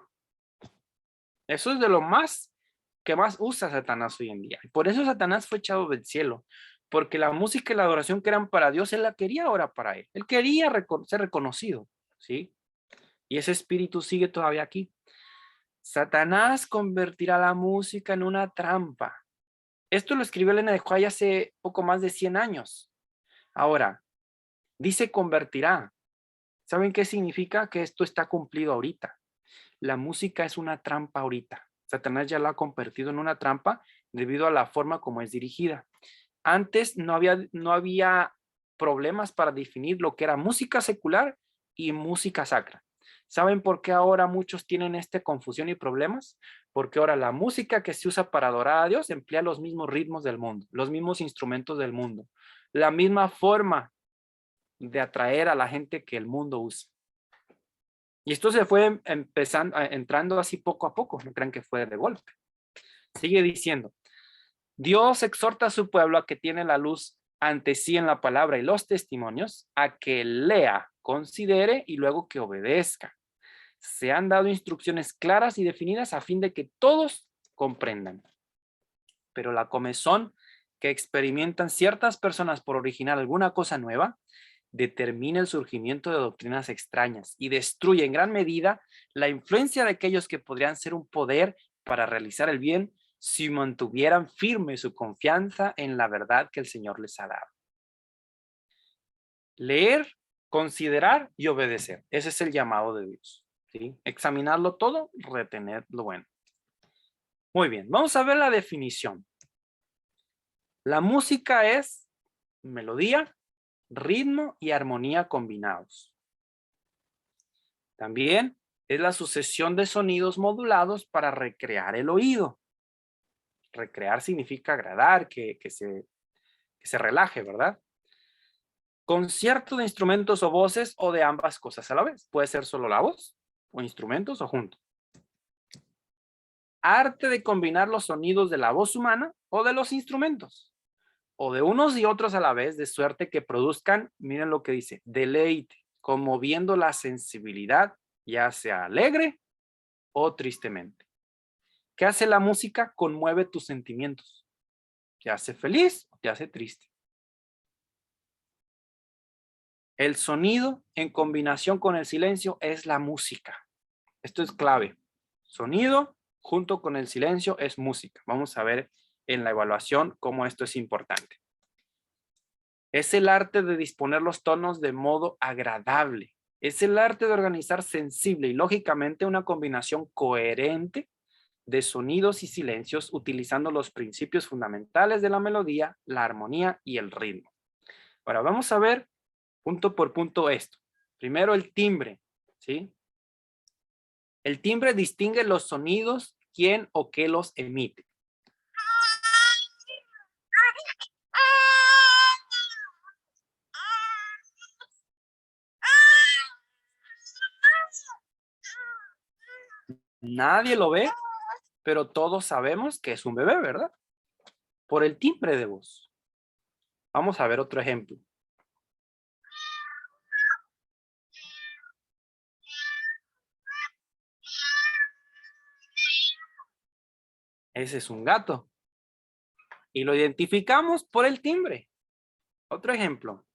Eso es de lo más que más usa Satanás hoy en día. Y por eso Satanás fue echado del cielo, porque la música y la adoración que eran para Dios, él la quería ahora para él. Él quería ser reconocido, ¿sí? Y ese espíritu sigue todavía aquí. Satanás convertirá la música en una trampa. Esto lo escribió Elena de White hace poco más de 100 años. Ahora, dice convertirá. ¿Saben qué significa? Que esto está cumplido ahorita. La música es una trampa ahorita. Satanás ya la ha convertido en una trampa debido a la forma como es dirigida. Antes no había problemas para definir lo que era música secular y música sacra. ¿Saben por qué ahora muchos tienen esta confusión y problemas? Porque ahora la música que se usa para adorar a Dios emplea los mismos ritmos del mundo, los mismos instrumentos del mundo, la misma forma de atraer a la gente que el mundo usa. Y esto se fue entrando así poco a poco, no crean que fue de golpe. Sigue diciendo, Dios exhorta a su pueblo a que tiene la luz ante sí en la palabra y los testimonios, a que lea, considere y luego que obedezca. Se han dado instrucciones claras y definidas a fin de que todos comprendan. Pero la comezón que experimentan ciertas personas por originar alguna cosa nueva determina el surgimiento de doctrinas extrañas y destruye en gran medida la influencia de aquellos que podrían ser un poder para realizar el bien si mantuvieran firme su confianza en la verdad que el Señor les ha dado. Leer, considerar y obedecer. Ese es el llamado de Dios, ¿sí? Examinarlo todo, retener lo bueno. Muy bien, vamos a ver la definición. La música es melodía, ritmo y armonía combinados. También es la sucesión de sonidos modulados para recrear el oído. Recrear significa agradar, que se relaje, ¿verdad? Concierto de instrumentos o voces o de ambas cosas a la vez. Puede ser solo la voz o instrumentos o juntos. Arte de combinar los sonidos de la voz humana o de los instrumentos. O de unos y otros a la vez, de suerte que produzcan, miren lo que dice, deleite, conmoviendo la sensibilidad, ya sea alegre o tristemente. ¿Qué hace la música? Conmueve tus sentimientos. Te hace feliz o te hace triste. El sonido en combinación con el silencio es la música. Esto es clave. Sonido junto con el silencio es música. Vamos a ver en la evaluación cómo esto es importante. Es el arte de disponer los tonos de modo agradable. Es el arte de organizar sensible y lógicamente una combinación coherente de sonidos y silencios utilizando los principios fundamentales de la melodía, la armonía y el ritmo. Ahora vamos a ver punto por punto esto. Primero el timbre, ¿sí? El timbre distingue los sonidos, quién o qué los emite. Nadie lo ve, pero todos sabemos que es un bebé, ¿verdad? Por el timbre de voz. Vamos a ver otro ejemplo. Ese es un gato. Y lo identificamos por el timbre. Otro ejemplo.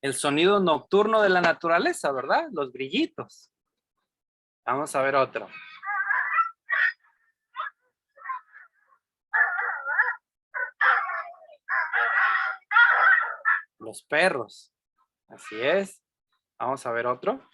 El sonido nocturno de la naturaleza, ¿verdad? Los grillitos. Vamos a ver otro. Los perros. Así es. Vamos a ver otro.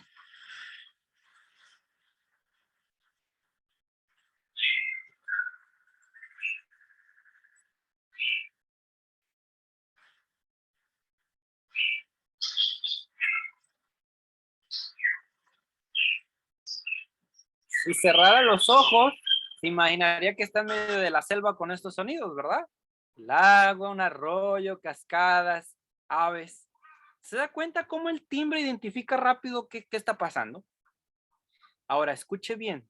Si cerrara los ojos, se imaginaría que está en medio de la selva con estos sonidos, ¿verdad? El agua, un arroyo, cascadas, aves. ¿Se da cuenta cómo el timbre identifica rápido qué está pasando? Ahora, escuche bien.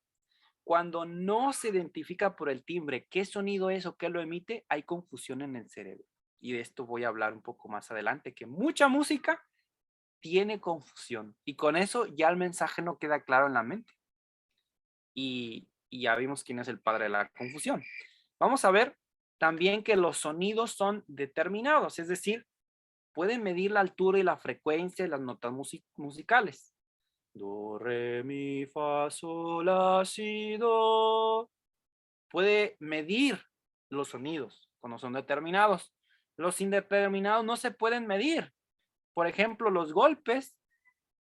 Cuando no se identifica por el timbre qué sonido es o qué lo emite, hay confusión en el cerebro. Y de esto voy a hablar un poco más adelante, que mucha música tiene confusión. Y con eso ya el mensaje no queda claro en la mente. Y ya vimos quién es el padre de la confusión. Vamos a ver también que los sonidos son determinados, es decir, pueden medir la altura y la frecuencia de las notas musicales. Do, re, mi, fa, sol, la, si, do. Puede medir los sonidos cuando son determinados. Los indeterminados no se pueden medir. Por ejemplo, los golpes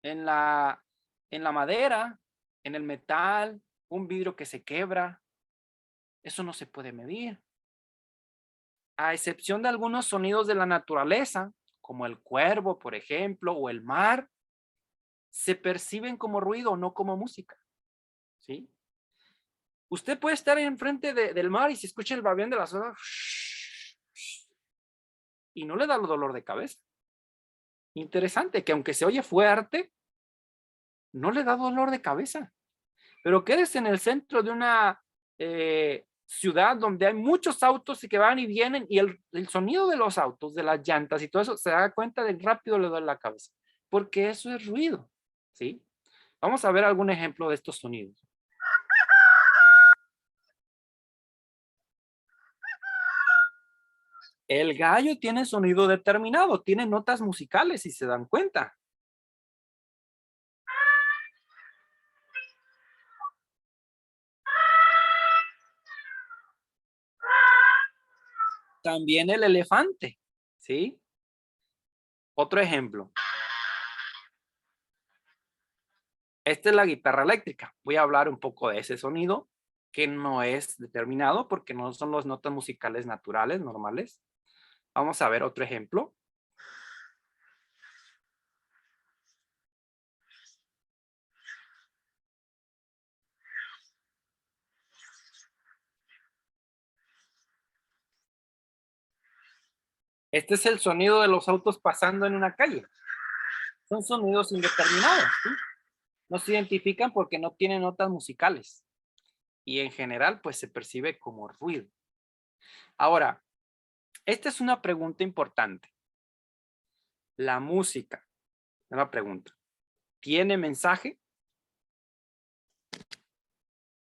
en la madera, en el metal, un vidrio que se quebra, eso no se puede medir. A excepción de algunos sonidos de la naturaleza, como el cuervo, por ejemplo, o el mar, se perciben como ruido, no como música. ¿Sí? Usted puede estar enfrente del mar y se escucha el babián de las olas y no le da dolor de cabeza. Interesante que aunque se oye fuerte, no le da dolor de cabeza. Pero quédese en el centro de una ciudad donde hay muchos autos y que van y vienen y el sonido de los autos, de las llantas y todo eso, se da cuenta de rápido le duele la cabeza. Porque eso es ruido. ¿Sí? Vamos a ver algún ejemplo de estos sonidos. El gallo tiene sonido determinado, tiene notas musicales, si se dan cuenta. También el elefante, ¿sí? Otro ejemplo. Esta es la guitarra eléctrica. Voy a hablar un poco de ese sonido que no es determinado porque no son las notas musicales naturales, normales. Vamos a ver otro ejemplo. Este es el sonido de los autos pasando en una calle. Son sonidos indeterminados, ¿sí? No se identifican porque no tienen notas musicales. Y en general, pues se percibe como ruido. Ahora, esta es una pregunta importante. La música, una pregunta, ¿tiene mensaje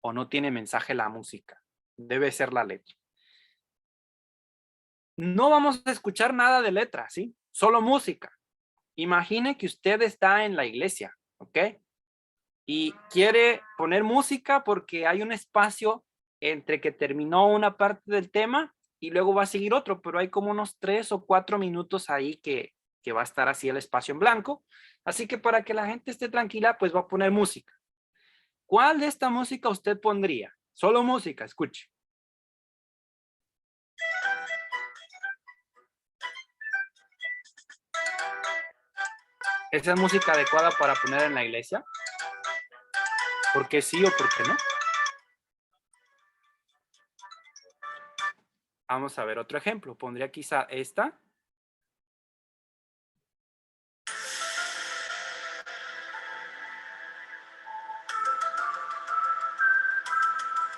o no tiene mensaje la música? Debe ser la letra. No vamos a escuchar nada de letra, ¿sí? Solo música. Imagine que usted está en la iglesia, ¿ok? Y quiere poner música porque hay un espacio entre que terminó una parte del tema y luego va a seguir otro, pero hay como unos 3 o 4 minutos ahí que va a estar así el espacio en blanco. Así que para que la gente esté tranquila, pues va a poner música. ¿Cuál de esta música usted pondría? Solo música, escuche. ¿Esa es música adecuada para poner en la iglesia? ¿Por qué sí o por qué no? Vamos a ver otro ejemplo. Pondría quizá esta.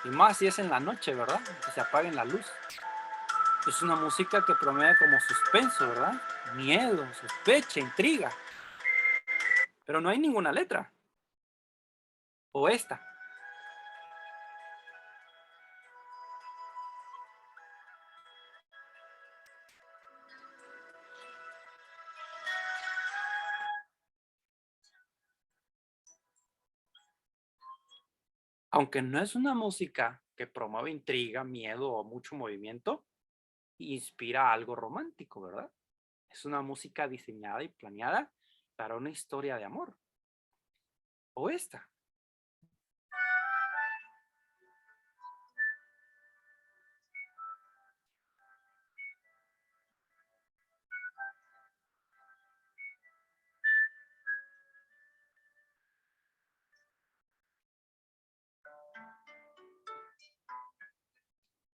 Y más si es en la noche, ¿verdad? Que se apaguen la luz. Es una música que promueve como suspenso, ¿verdad? Miedo, sospecha, intriga. Pero no hay ninguna letra. O esta. Aunque no es una música que promueve intriga, miedo o mucho movimiento, inspira algo romántico, ¿verdad? Es una música diseñada y planeada para una historia de amor. O esta.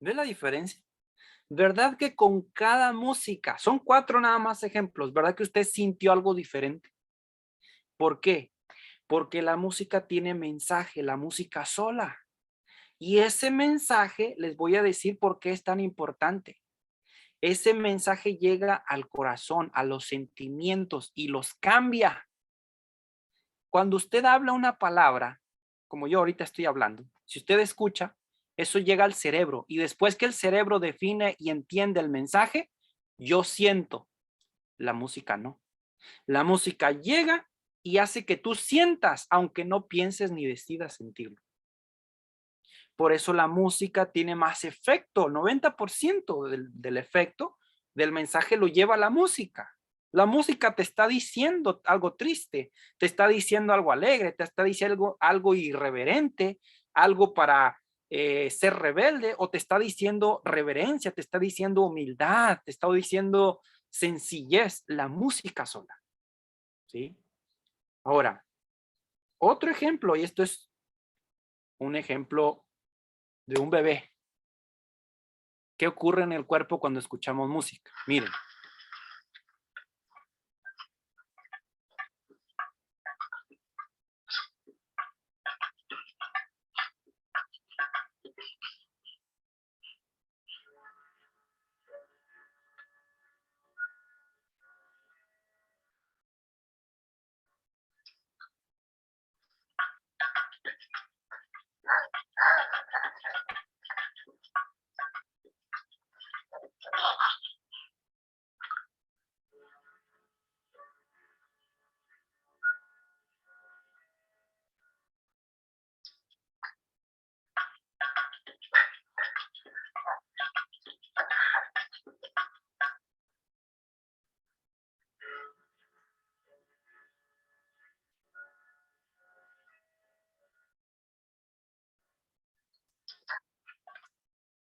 ¿Ve la diferencia? ¿Verdad que con cada música, son 4 nada más ejemplos, verdad que usted sintió algo diferente? ¿Por qué? Porque la música tiene mensaje, la música sola. Y ese mensaje, les voy a decir por qué es tan importante. Ese mensaje llega al corazón, a los sentimientos y los cambia. Cuando usted habla una palabra, como yo ahorita estoy hablando, si usted escucha, eso llega al cerebro y después que el cerebro define y entiende el mensaje, yo siento, la música no. La música llega y hace que tú sientas, aunque no pienses ni decidas sentirlo. Por eso la música tiene más efecto, 90% del efecto del mensaje lo lleva la música. La música te está diciendo algo triste, te está diciendo algo alegre, te está diciendo algo irreverente, algo para ser rebelde, o te está diciendo reverencia, te está diciendo humildad, te está diciendo sencillez, la música sola. ¿Sí? Ahora, otro ejemplo, y esto es un ejemplo de un bebé. ¿Qué ocurre en el cuerpo cuando escuchamos música? Miren.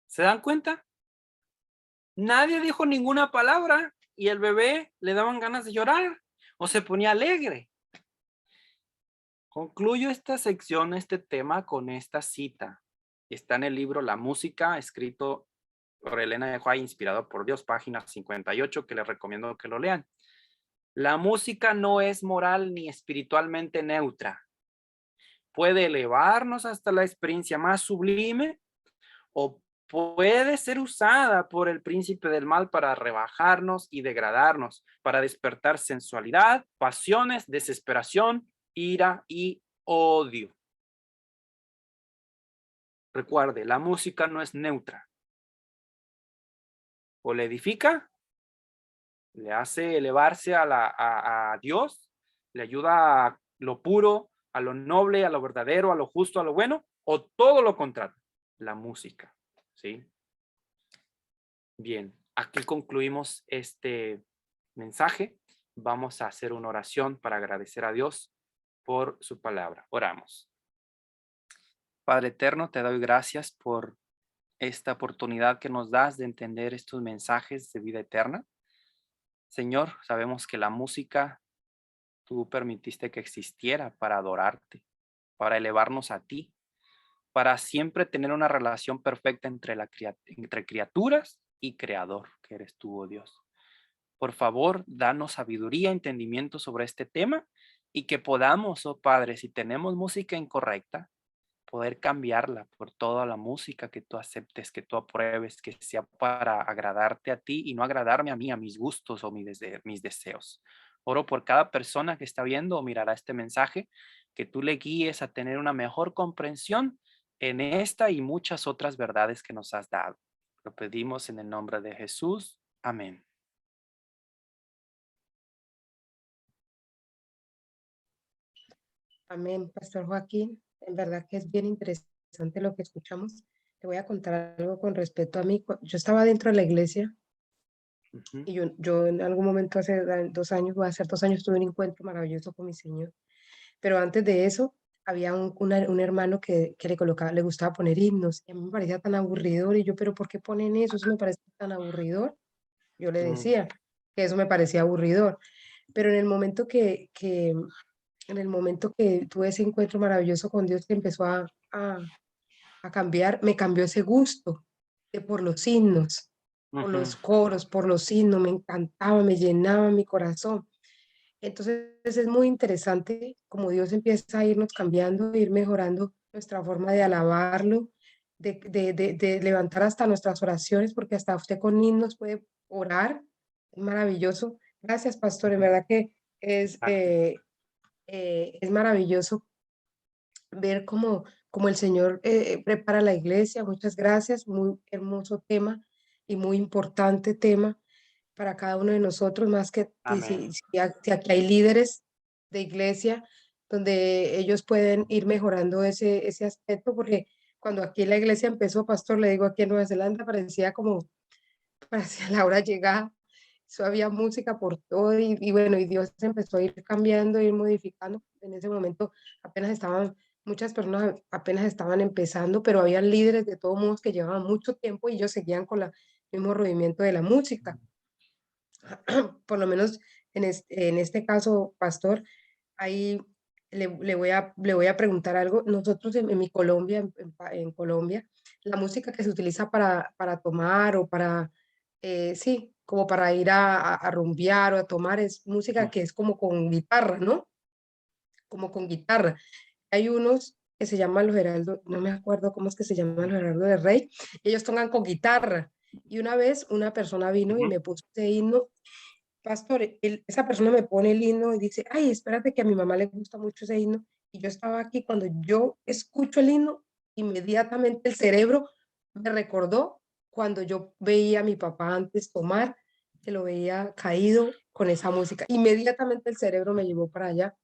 ¿Se dan cuenta? Nadie dijo ninguna palabra y el bebé le daban ganas de llorar o se ponía alegre. Concluyo esta sección, este tema, con esta cita. Está en el libro La Música, escrito por Elena de White, inspirado por Dios, página 58, que les recomiendo que lo lean. La música no es moral ni espiritualmente neutra. Puede elevarnos hasta la experiencia más sublime o puede ser usada por el príncipe del mal para rebajarnos y degradarnos, para despertar sensualidad, pasiones, desesperación, ira y odio. Recuerde, la música no es neutra. O le edifica, le hace elevarse a Dios, le ayuda a lo puro, a lo noble, a lo verdadero, a lo justo, a lo bueno, o todo lo contrario, la música. ¿Sí? Bien, aquí concluimos este mensaje. Vamos a hacer una oración para agradecer a Dios por su palabra. Oramos. Padre eterno, te doy gracias por esta oportunidad que nos das de entender estos mensajes de vida eterna. Señor, sabemos que la música tú permitiste que existiera para adorarte, para elevarnos a ti, para siempre tener una relación perfecta entre criaturas y creador, que eres tú, oh Dios. Por favor, danos sabiduría, entendimiento sobre este tema y que podamos, oh Padre, si tenemos música incorrecta, poder cambiarla por toda la música que tú aceptes, que tú apruebes, que sea para agradarte a ti y no agradarme a mí, a mis gustos o mis deseos. Oro por cada persona que está viendo o mirará este mensaje, que tú le guíes a tener una mejor comprensión en esta y muchas otras verdades que nos has dado. Lo pedimos en el nombre de Jesús. Amén. Amén, Pastor Joaquín. En verdad que es bien interesante lo que escuchamos. Te voy a contar algo con respecto a mí. Yo estaba dentro de la iglesia Ujú. y yo en algún momento hace 2 años, voy a hacer 2 años, tuve un encuentro maravilloso con mi Señor. Pero antes de eso, había un hermano que le gustaba poner himnos y a mí me parecía tan aburridor y yo, pero ¿por qué ponen eso? Eso me parece tan aburridor. Yo le Mm. decía que eso me parecía aburridor. Pero en el momento que tuve ese encuentro maravilloso con Dios que empezó a cambiar, me cambió ese gusto. por los himnos, por Ujú. los coros, por los himnos, me encantaba, me llenaba mi corazón. Entonces es muy interesante como Dios empieza a irnos cambiando, ir mejorando nuestra forma de alabarlo, de levantar hasta nuestras oraciones, porque hasta usted con himnos puede orar. Es maravilloso. Gracias, pastor. En Ujú. verdad que es, Gracias. es maravilloso ver cómo el Señor prepara la iglesia. Muchas gracias. Muy hermoso tema y muy importante tema para cada uno de nosotros, más que Amén. si aquí hay líderes de iglesia donde ellos pueden ir mejorando ese aspecto, porque cuando aquí la iglesia empezó, pastor, le digo aquí en Nueva Zelanda, parecía como, parecía la hora llegada, eso había música por todo y bueno, y Dios empezó a ir cambiando, ir modificando. En ese momento apenas estaban, muchas personas apenas estaban empezando, pero había líderes de todos modos que llevaban mucho tiempo y ellos seguían con el mismo movimiento de la música. Por lo menos en este caso, pastor, ahí le voy a preguntar algo. Nosotros en mi Colombia, en Colombia, la música que se utiliza para tomar o para, sí, como para ir a rumbear o a tomar, es música Ujú. que es como con guitarra, ¿no? Como con guitarra. Hay unos que se llaman los Heraldos, no me acuerdo cómo es que se llaman los Heraldos de Rey, y ellos tocan con guitarra. Y una vez una persona vino y Ujú. me puso ese himno. Pastor, esa persona me pone el himno y dice, ay, espérate que a mi mamá le gusta mucho ese himno. Y yo estaba aquí, cuando yo escucho el himno, inmediatamente el cerebro me recordó cuando yo veía a mi papá antes tomar, que lo veía caído con esa música. Inmediatamente el cerebro me llevó para allá.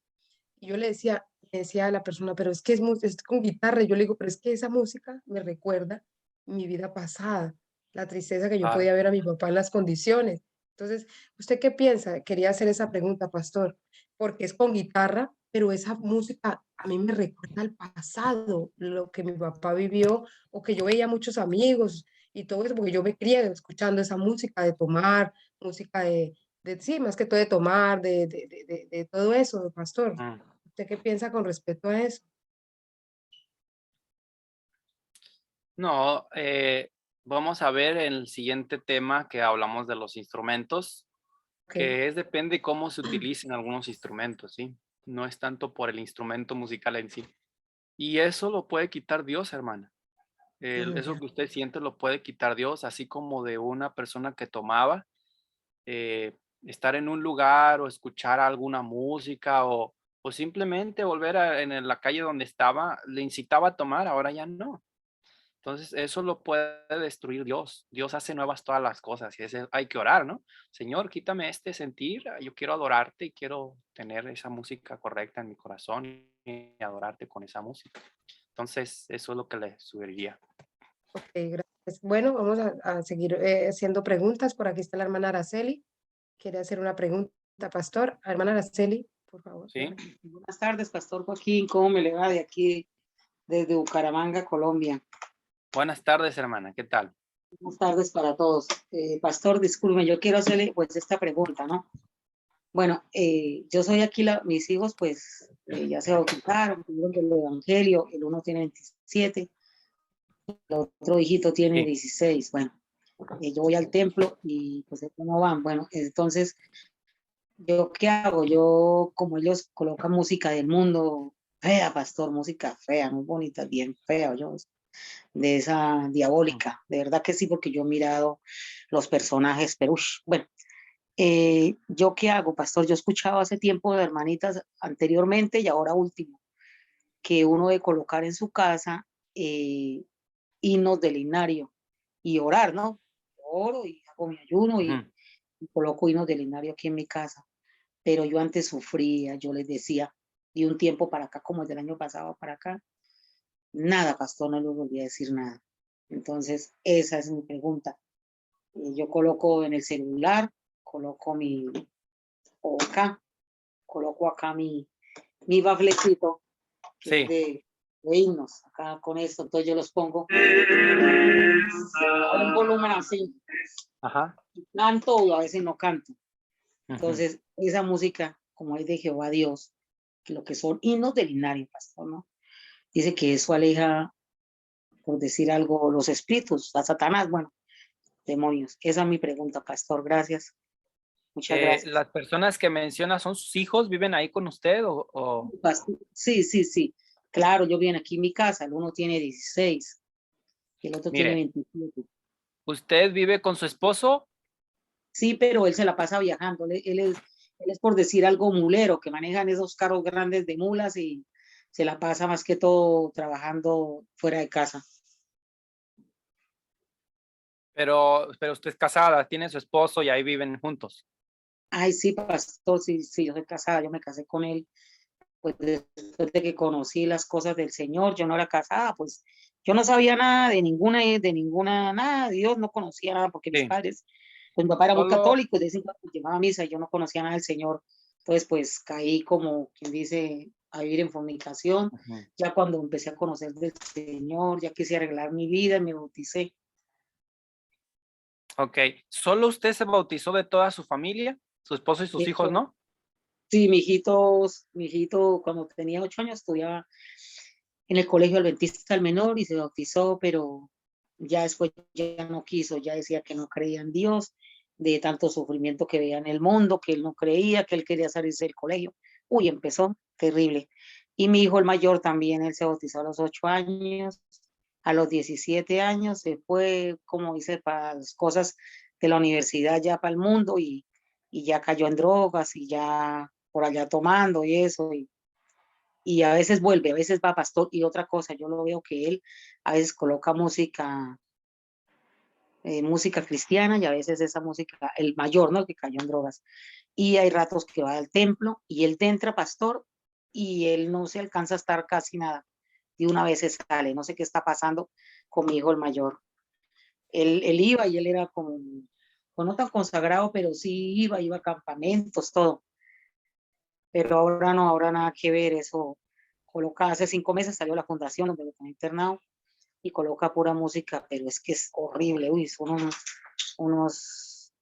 Y yo le decía a la persona, pero es que es con guitarra. Y yo le digo, pero es que esa música me recuerda mi vida pasada, la tristeza que yo Claro. podía ver a mi papá en las condiciones. Entonces, ¿usted qué piensa? Quería hacer esa pregunta, pastor, porque es con guitarra, pero esa música a mí me recuerda al pasado, lo que mi papá vivió o que yo veía muchos amigos y todo eso, porque yo me crié escuchando esa música de tomar, música sí, más que todo de tomar, de todo eso, pastor. Mm. ¿Usted qué piensa con respecto a eso? No, vamos a ver el siguiente tema que hablamos de los instrumentos, Okey. que es depende cómo se utilicen algunos instrumentos, ¿sí? No es tanto por el instrumento musical en sí. Y eso lo puede quitar Dios, hermana. Eso Ya. que usted siente lo puede quitar Dios, así como de una persona que tomaba, estar en un lugar o escuchar alguna música o simplemente volver en la calle donde estaba, le incitaba a tomar, ahora ya no. Entonces, eso lo puede destruir Dios. Dios hace nuevas todas las cosas y hay que orar, ¿no? Señor, quítame este sentir, yo quiero adorarte y quiero tener esa música correcta en mi corazón y adorarte con esa música. Entonces, eso es lo que le sugeriría. Okey, gracias. Bueno, vamos a seguir, haciendo preguntas. Por aquí está la hermana Araceli. Quiere hacer una pregunta, pastor. Hermana Araceli, por favor. ¿Sí? Buenas tardes, Pastor Joaquín. ¿Cómo me le va de aquí, desde Bucaramanga, Colombia? Buenas tardes, hermana. ¿Qué tal? Buenas tardes para todos. Pastor, disculpe, yo quiero hacerle pues esta pregunta, ¿no? Bueno, yo soy aquí, mis hijos pues ya se bautizaron, tuvieron del Evangelio, el uno tiene 27, el otro hijito tiene Sí. 16. Bueno, yo voy al templo y pues ellos no van. Bueno, entonces, ¿yo qué hago? Yo, como ellos colocan música del mundo, fea, pastor, música fea, muy bonita, bien fea, yo, de esa Mm. diabólica, de verdad que sí, porque yo he mirado los personajes, pero bueno, ¿yo qué hago, pastor? Yo he escuchado hace tiempo de hermanitas anteriormente y ahora último, que uno debe colocar en su casa himnos del himnario y orar, ¿no? Oro y hago mi ayuno Ujú. y coloco himnos del himnario aquí en mi casa, pero yo antes sufría, yo les decía, y un tiempo para acá, como el del año pasado para acá, nada, pastor, no les volví a decir nada. Entonces, esa es mi pregunta. Yo coloco en el celular, coloco o acá, coloco acá mi baflecito, que es Sí. de himnos, acá con esto, entonces yo los pongo a un volumen así, Ajá. canto o a veces no canto. Ujú. Entonces, esa música, como es de Jehová Dios, que lo que son himnos del himnario, pastor, ¿no? Dice que eso aleja por decir algo, los espíritus, a Satanás, bueno, demonios. Esa es mi pregunta, pastor. Gracias. Muchas gracias. ¿Las personas que menciona son sus hijos? ¿Viven ahí con usted o? Sí, sí, sí. Claro, yo vine aquí en mi casa. El uno tiene 16 y el otro tiene Mire, 27. ¿usted vive con su esposo? Sí, pero él se la pasa viajando. Él es por decir algo mulero, que manejan esos carros grandes de mulas y se la pasa más que todo trabajando fuera de casa. Pero usted es casada, tiene su esposo y ahí viven juntos. Ay, sí, pastor, sí, sí, yo soy casada, yo me casé con él, pues después de que conocí las cosas del Señor, yo no era casada, pues yo no sabía nada de ninguna, nada de Dios, no conocía nada porque mis Sí, padres, pues mi papá era muy solo, católico y de vez en cuando llevaba a misa y yo no conocía nada del Señor, entonces pues caí como quien dice a vivir en fornicación, ujú. ya cuando empecé a conocer del Señor, ya quise arreglar mi vida y me bauticé. Ok, ¿solo usted se bautizó de toda su familia? ¿Su esposo y sus hijos no? Sí, mi hijito cuando tenía 8 años estudiaba en el colegio Adventista el menor y se bautizó, pero ya después ya no quiso, ya decía que no creía en Dios, de tanto sufrimiento que veía en el mundo, que él no creía, que él quería salirse del colegio. Uy, empezó terrible. Y mi hijo el mayor también, él se bautizó a los 8 años, a los 17 años se fue, como dice, para las cosas de la universidad, ya para el mundo y ya cayó en drogas y ya por allá tomando y eso. Y a veces vuelve, a veces va pastor. Y otra cosa, yo lo veo que él a veces coloca música, música cristiana y a veces esa música, el mayor, ¿no? El que cayó en drogas. Y hay ratos que va al templo y él entra pastor y él no se alcanza a estar casi nada. Y una vez se sale, no sé qué está pasando con mi hijo el mayor. Él iba y él era como, pues no tan consagrado, pero sí iba a campamentos, todo. Pero ahora no, ahora nada que ver, eso coloca, hace 5 meses salió la fundación donde lo tenía internado y coloca pura música, pero es que es horrible, uy, son unos,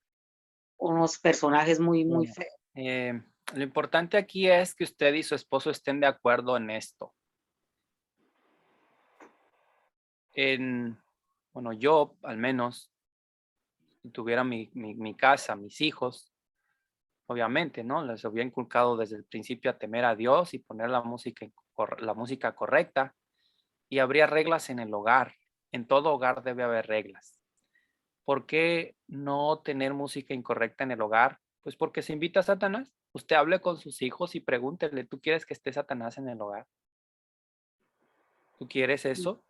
unos personajes muy, muy Bueno, feos. lo importante aquí es que usted y su esposo estén de acuerdo en esto. Bueno, yo al menos, si tuviera mi casa, mis hijos, obviamente, ¿no? Les había inculcado desde el principio a temer a Dios y poner la música correcta y habría reglas en el hogar. En todo hogar debe haber reglas. ¿Por qué no tener música incorrecta en el hogar? Pues porque se invita a Satanás. Usted hable con sus hijos y pregúntele, ¿tú quieres que esté Satanás en el hogar? ¿Tú quieres eso?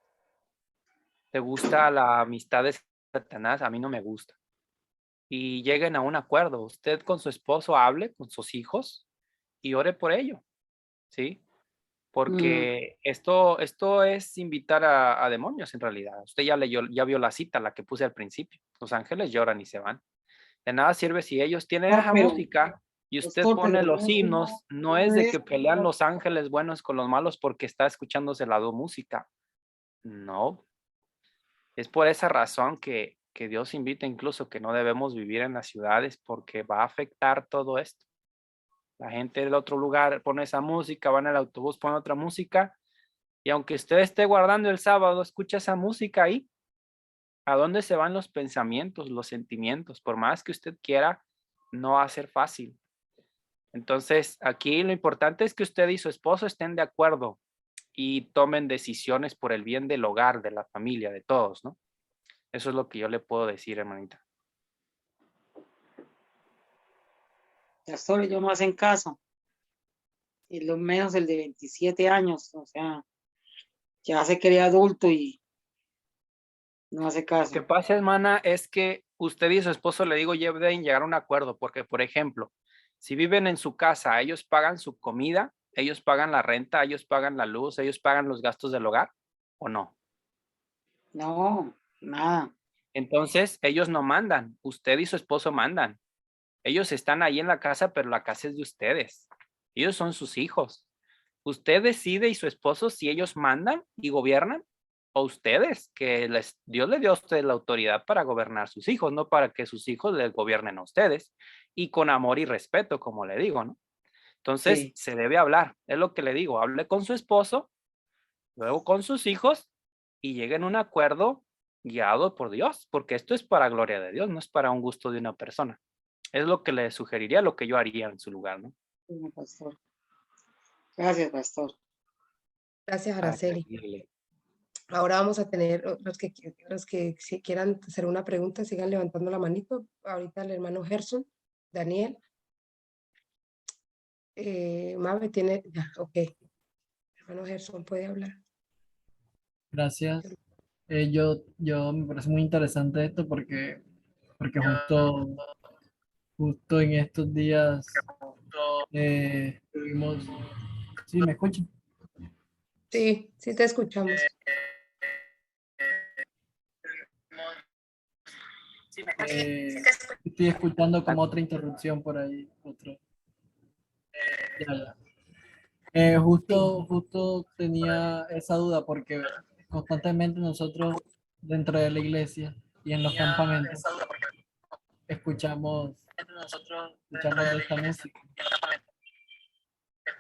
¿Te gusta la amistad de Satanás? A mí no me gusta. Y lleguen a un acuerdo. Usted con su esposo hable con sus hijos y ore por ello, ¿sí? Mm, Porque esto es invitar a demonios en realidad. Usted ya vio la cita, la que puse al principio. Los ángeles lloran y se van. De nada sirve si ellos tienen no, esa pero, música y usted pastor, pone pero los himnos. No es no de es, que pelean los ángeles buenos con los malos porque está escuchándose la música. No, es por esa razón que Dios invita incluso que no debemos vivir en las ciudades porque va a afectar todo esto. La gente del otro lugar pone esa música, van al autobús, pone otra música y aunque usted esté guardando el sábado, escucha esa música ahí. ¿A dónde se van los pensamientos, los sentimientos? Por más que usted quiera, no va a ser fácil. Entonces, aquí lo importante es que usted y su esposo estén de acuerdo y tomen decisiones por el bien del hogar, de la familia, de todos, ¿no? Eso es lo que yo le puedo decir, hermanita. pastor, ellos no hacen caso, y lo menos el de 27 años, o sea, ya se cree adulto y no hace Lo que caso. pasa, hermana, es que usted y su esposo, le digo, ya deben llegar a un acuerdo, porque, por ejemplo, si viven en su casa, ellos pagan su comida, ellos pagan la renta, ellos pagan la luz, ellos pagan los gastos del hogar, ¿o no? No, nada. Entonces, ellos no mandan, usted y su esposo mandan. Ellos están ahí en la casa, pero la casa es de ustedes. Ellos son sus hijos. Usted decide y su esposo si ellos mandan y gobiernan o ustedes, que Dios le dio a ustedes la autoridad para gobernar sus hijos, no para que sus hijos les gobiernen a ustedes y con amor y respeto, como le digo, ¿no? Entonces, Sí, se debe hablar, es lo que le digo, hable con su esposo, luego con sus hijos y lleguen a un acuerdo guiado por Dios, porque esto es para gloria de Dios, no es para un gusto de una persona. Es lo que le sugeriría, lo que yo haría en su lugar, ¿no? Bueno, pastor. Gracias, pastor. Gracias, Para Araceli. servirle. Ahora vamos a tener los que si quieran hacer una pregunta, sigan levantando la manito. Ahorita el hermano Gerson, Daniel. Mabe tiene, ya, ok. Hermano Gerson, ¿puede hablar? Gracias. Yo me parece muy interesante esto porque justo en estos días tuvimos, sí, ¿me escuchan? Sí, sí te escuchamos. Estoy escuchando como otra interrupción por ahí, ya, ya. Sí. Justo tenía esa duda porque constantemente nosotros dentro de la iglesia y en los campamentos escuchamos, escuchamos de esta música.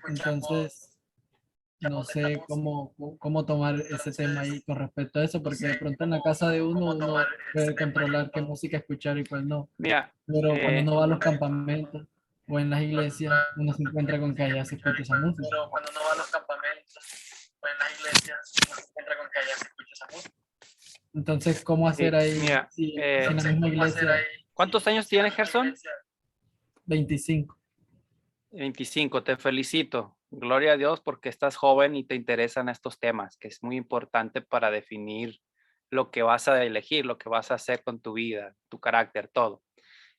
Entonces, no sé cómo tomar ese tema ahí con respecto a eso, porque de pronto en la casa de uno puede controlar qué música escuchar y cuál no. Mira, Pero cuando uno va a los campamentos o en las iglesias, uno se encuentra con que allá se escucha esa música. Entonces, ¿cómo hacer sí, ahí mira, si en la misma iglesia ¿cuántos años tiene Gerson? 25? 25, te felicito. Gloria a Dios porque estás joven y te interesan estos temas, que es muy importante para definir lo que vas a elegir, lo que vas a hacer con tu vida, tu carácter, todo.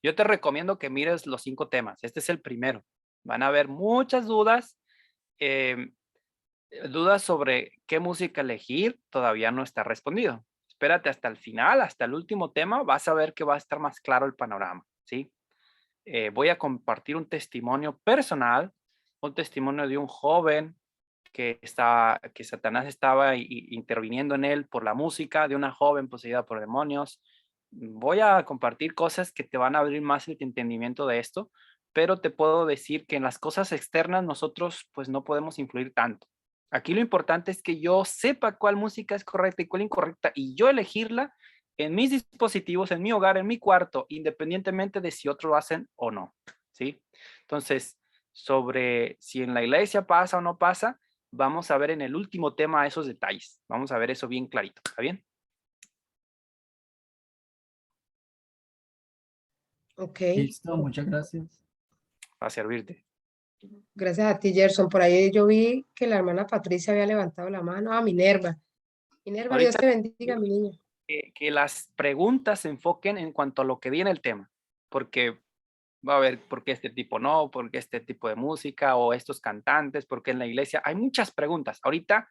Yo te recomiendo que mires los 5 temas. Este es el primero. Van a haber muchas dudas. eh, Dudas sobre qué música elegir, todavía no está respondido. Espérate hasta el final, hasta el último tema, vas a ver que va a estar más claro el panorama, ¿sí? Voy a compartir un testimonio personal, un testimonio de un joven que Satanás estaba interviniendo en él por la música, de una joven poseída por demonios. Voy a compartir cosas que te van a abrir más el entendimiento de esto, pero te puedo decir que en las cosas externas nosotros pues no podemos influir tanto. Aquí lo importante es que yo sepa cuál música es correcta y cuál incorrecta y yo elegirla en mis dispositivos, en mi hogar, en mi cuarto, independientemente de si otros lo hacen o no, ¿sí? Entonces, sobre si en la iglesia pasa o no pasa, vamos a ver en el último tema esos detalles. Vamos a ver eso bien clarito, ¿está bien? Ok. Listo, muchas gracias. Para servirte. Gracias a ti, Gerson. Por ahí yo vi que la hermana Patricia había levantado la mano. Ah, Minerva. Minerva, Dios Ahorita te bendiga, mi niña. que las preguntas se enfoquen en cuanto a lo que viene el tema, porque va a ver por qué este tipo no, por qué este tipo de música o estos cantantes, por qué en la iglesia. Hay muchas preguntas. Ahorita,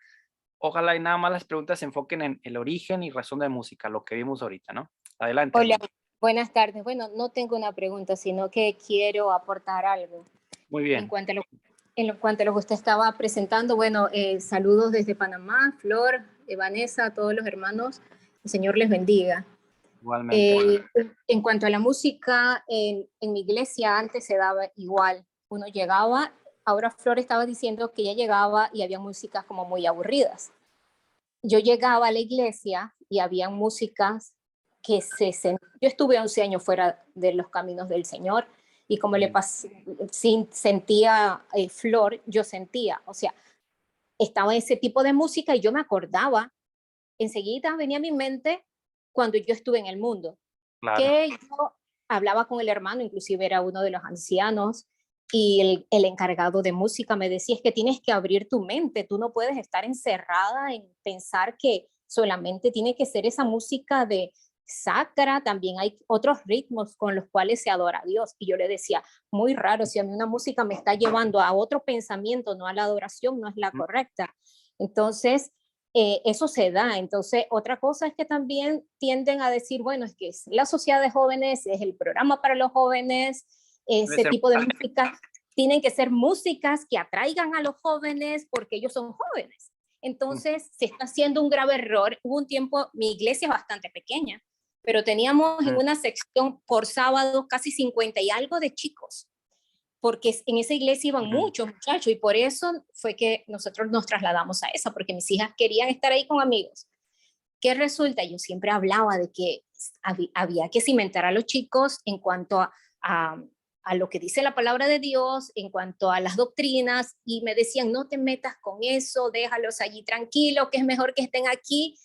ojalá y nada más las preguntas se enfoquen en el origen y razón de música, lo que vimos ahorita, ¿no? Adelante, Hola, hermano. buenas tardes. Bueno, no tengo una pregunta, sino que quiero aportar algo Muy en bien. cuanto a lo que usted estaba presentando. Bueno, saludos desde Panamá, Flor, Vanessa, a todos los hermanos. El Señor les bendiga. Igualmente. En cuanto a la música, en mi iglesia antes se daba igual. Uno llegaba, ahora Flor estaba diciendo que ella llegaba y había músicas como muy aburridas. Yo llegaba a la iglesia y había músicas que yo estuve 11 años fuera de los caminos del Señor y como le pasé, sentía Flor, yo sentía, o sea, estaba ese tipo de música y yo me acordaba, enseguida venía a mi mente cuando yo estuve en el mundo, Claro. que yo hablaba con el hermano, inclusive era uno de los ancianos, y el encargado de música me decía, es que tienes que abrir tu mente, tú no puedes estar encerrada en pensar que solamente tiene que ser esa música de sacra, también hay otros ritmos con los cuales se adora a Dios. Y yo le decía, muy raro, si a mí una música me está llevando a otro pensamiento, no a la adoración, no es la correcta. Entonces, eso se da. Entonces, otra cosa es que también tienden a decir, bueno, es que es la sociedad de jóvenes, es el programa para los jóvenes, ese tipo de música, tienen que ser músicas que atraigan a los jóvenes porque ellos son jóvenes. Entonces, se está haciendo un grave error. Hubo un tiempo, mi iglesia es bastante pequeña, pero teníamos en una sección por sábado casi 50 y algo de chicos, porque en esa iglesia iban muchos muchachos y por eso fue que nosotros nos trasladamos a esa, porque mis hijas querían estar ahí con amigos. ¿Qué resulta? Yo siempre hablaba de que había que cimentar a los chicos en cuanto a lo que dice la palabra de Dios, en cuanto a las doctrinas, y me decían, no te metas con eso, déjalos allí tranquilos, que es mejor que estén aquí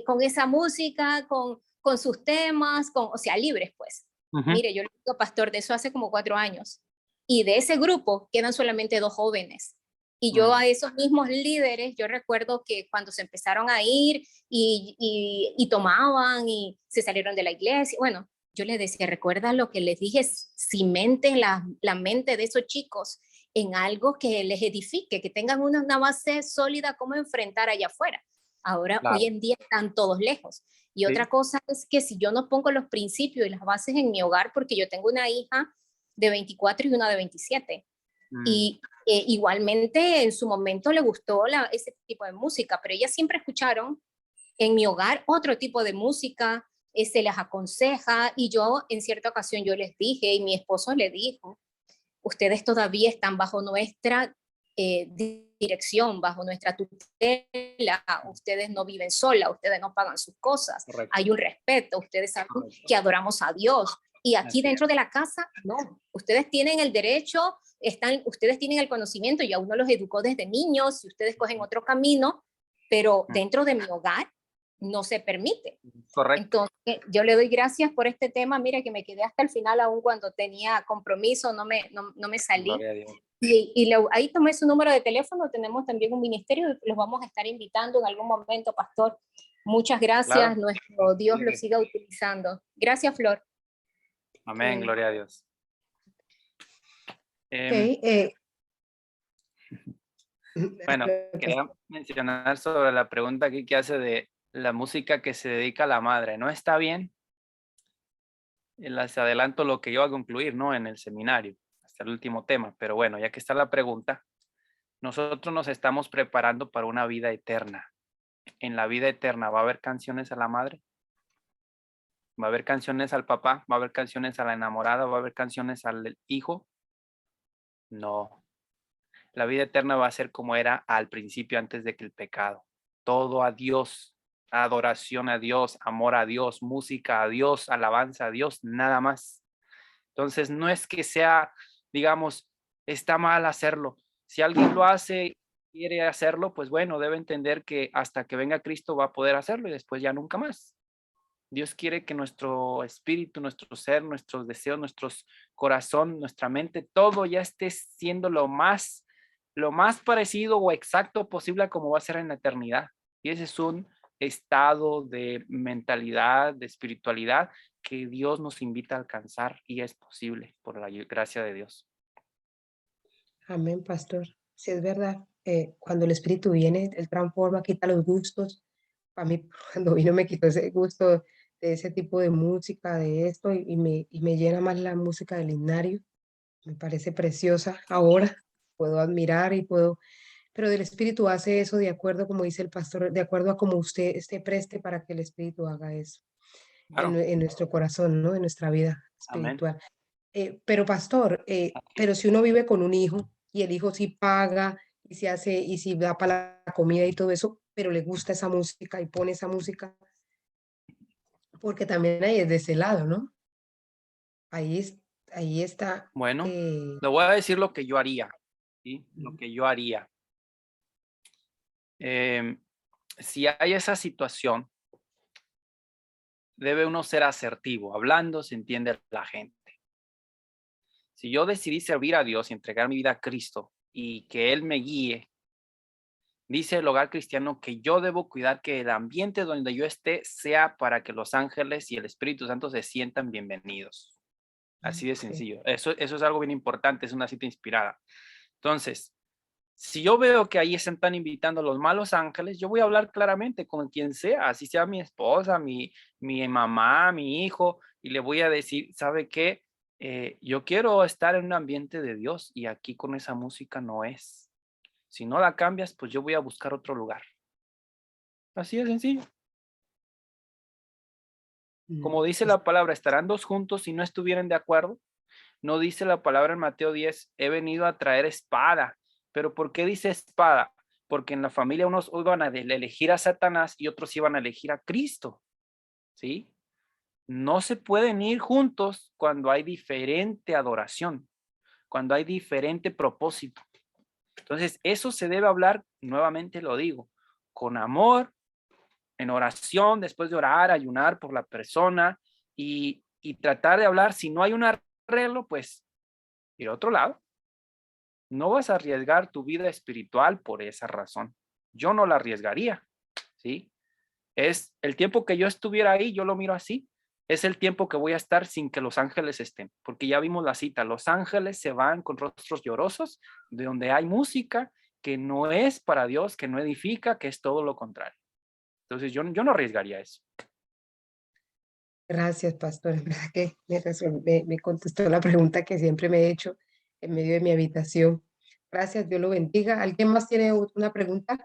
con esa música, con sus temas, o sea, libres pues. Mire, yo le digo, pastor, de eso hace como 4 años, y de ese grupo quedan solamente 2 jóvenes. Y yo a esos mismos líderes, yo recuerdo que cuando se empezaron a ir y tomaban y se salieron de la iglesia, bueno, yo les decía, recuerda lo que les dije, cimenten la mente de esos chicos en algo que les edifique, que tengan una base sólida como enfrentar allá afuera. Ahora, Claro. hoy en día están todos lejos. Y Sí. otra cosa es que si yo no pongo los principios y las bases en mi hogar, porque yo tengo una hija de 24 y una de 27, y igualmente en su momento le gustó ese tipo de música, pero ellas siempre escucharon en mi hogar otro tipo de música, se les aconseja, y yo en cierta ocasión yo les dije, y mi esposo le dijo, ustedes todavía están bajo nuestra dirección, bajo nuestra tutela, ustedes no viven sola, ustedes no pagan sus cosas, Correcto. hay un respeto, ustedes saben Correcto. que adoramos a Dios, y aquí Así dentro de la casa, no, ustedes tienen el derecho, ustedes tienen el conocimiento, ya uno los educó desde niños, y ustedes cogen otro camino, pero dentro de mi hogar no se permite. Correcto. Entonces, yo le doy gracias por este tema. Mira que me quedé hasta el final, aún cuando tenía compromiso, no me salí. Gloria a Dios. Ahí tomé su número de teléfono. Tenemos también un ministerio y los vamos a estar invitando en algún momento, pastor. Muchas gracias. Claro. Nuestro Dios lo siga utilizando. Gracias, Flor. Amén, Ok. gloria a Dios. Ok, Bueno, quería mencionar sobre la pregunta aquí que hace de la música que se dedica a la madre. ¿No está bien? Les adelanto lo que yo voy a concluir, ¿no? En el seminario, hasta el último tema. Pero bueno, ya que está la pregunta, nosotros nos estamos preparando para una vida eterna. En la vida eterna, ¿va a haber canciones a la madre? ¿Va a haber canciones al papá? ¿Va a haber canciones a la enamorada? ¿Va a haber canciones al hijo? No. La vida eterna va a ser como era al principio, antes de que el pecado. Todo a Dios, adoración a Dios, amor a Dios, música a Dios, alabanza a Dios, nada más. Entonces, no es que sea, digamos, está mal hacerlo. Si alguien lo hace, quiere hacerlo, pues bueno, debe entender que hasta que venga Cristo va a poder hacerlo y después ya nunca más. Dios quiere que nuestro espíritu, nuestro ser, nuestros deseos, nuestro corazón, nuestra mente, todo ya esté siendo lo más parecido o exacto posible a como va a ser en la eternidad. Y ese es un estado de mentalidad, de espiritualidad que Dios nos invita a alcanzar y es posible por la gracia de Dios. amén, pastor. Si es verdad, cuando el Espíritu viene, Él transforma, quita los gustos. Para mí, cuando vino, me quitó ese gusto de ese tipo de música, de esto, y me llena más la música del himnario. Me parece preciosa. Ahora puedo admirar y puedo, pero el Espíritu hace eso de acuerdo, como dice el pastor, de acuerdo a como usted esté preste para que el Espíritu haga eso Claro. en nuestro corazón, ¿no? En nuestra vida Amén. espiritual. Pero pastor, pero si uno vive con un hijo y el hijo sí paga y se hace y si da para la comida y todo eso, pero le gusta esa música y pone esa música, porque también hay es de ese lado, ¿no? Ahí está. Bueno, eh, le voy a decir lo que yo haría, ¿sí? Lo que yo haría. Si hay esa situación, debe uno ser asertivo. Hablando se entiende la gente. Si yo decidí servir a Dios y entregar mi vida a Cristo y que Él me guíe, dice el hogar cristiano que yo debo cuidar que el ambiente donde yo esté sea para que los ángeles y el Espíritu Santo se sientan bienvenidos. Así de sí. sencillo. Eso es algo bien importante, es una cita inspirada. Entonces, si yo veo que ahí se están invitando los malos ángeles, yo voy a hablar claramente con quien sea, así sea mi esposa, mi mamá, mi hijo, y le voy a decir, ¿sabe qué? Yo quiero estar en un ambiente de Dios y aquí con esa música no es. Si no la cambias, pues yo voy a buscar otro lugar. Así de sencillo. Como dice la palabra, estarán 2 juntos si no estuvieran de acuerdo. No dice la palabra en Mateo 10, he venido a traer espada. ¿Pero por qué dice espada? porque en la familia unos iban a elegir a Satanás y otros iban a elegir a Cristo, ¿sí? No se pueden ir juntos cuando hay diferente adoración, cuando hay diferente propósito. Entonces, eso se debe hablar, nuevamente lo digo, con amor, en oración, después de orar, ayunar por la persona y tratar de hablar. Si no hay un arreglo, pues ir a otro lado. No vas a arriesgar tu vida espiritual por esa razón. Yo no la arriesgaría, ¿sí? Es el tiempo que yo estuviera ahí, yo lo miro así, es el tiempo que voy a estar sin que los ángeles estén, porque ya vimos la cita, los ángeles se van con rostros llorosos, de donde hay música que no es para Dios, que no edifica, que es todo lo contrario. Entonces yo no arriesgaría eso. Gracias, pastor. En verdad que me contestó la pregunta que siempre me he hecho en medio de mi habitación. Gracias, Dios lo bendiga. ¿Alguien más tiene una pregunta,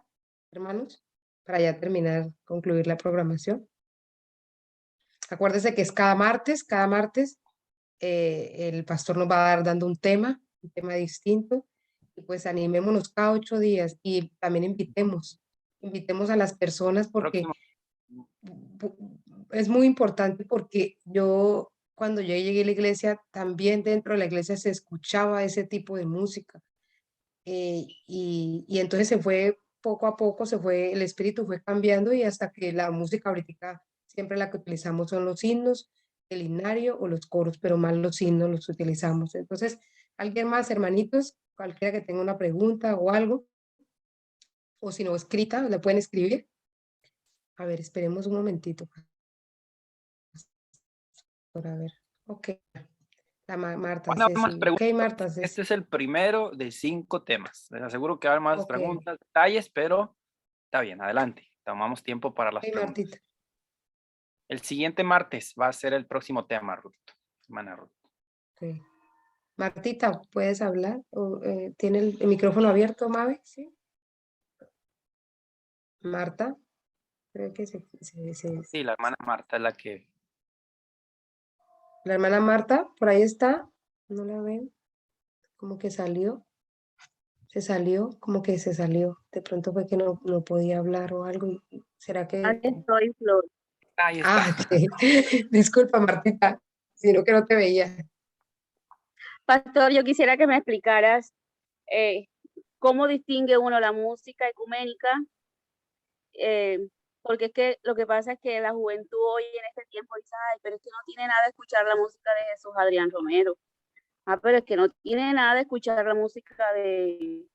hermanos? Para ya terminar, concluir la programación. Acuérdese que es cada martes el pastor nos va a dar dando un tema distinto, y pues animémonos cada 8 días y también invitemos a las personas porque Próximo. es muy importante porque yo cuando yo llegué a la iglesia, también dentro de la iglesia se escuchaba ese tipo de música, y entonces se fue poco a poco, el espíritu fue cambiando y hasta que la música ahorita siempre la que utilizamos son los himnos, el himnario o los coros, pero más los himnos los utilizamos. Entonces, alguien más, hermanitos, cualquiera que tenga una pregunta o algo, o si no escrita, la pueden escribir. A ver, esperemos un momentito. A ver, ok. Marta Van a haber más Ceci. Ok, preguntas. Marta Ceci. Este es el primero de 5 temas. Les aseguro que va a haber más Ok, preguntas, detalles, pero está bien, adelante. Tomamos tiempo para las ok, preguntas. Martita. El siguiente martes va a ser el próximo tema, Ruth. Hermana Ruth. Ok. Martita, ¿puedes hablar? ¿Tiene el micrófono abierto, Mabe? Sí. Marta, creo que Sí, la hermana Marta es la que... la hermana Marta, por ahí está. No la veo. Como que salió. Se salió, como que se salió. De pronto fue que no podía hablar o algo. ¿Será que? Aquí estoy, Flor. Ahí está. Ah, ok. Disculpa, Martita, sino que no te veía. Pastor, yo quisiera que me explicaras eh, cómo distingue uno la música ecuménica, eh, porque es que lo que pasa es que la juventud hoy en este tiempo dice, ay, pero es que no tiene nada de escuchar la música de Jesús Adrián Romero. Ah, pero es que no tiene nada de escuchar la música de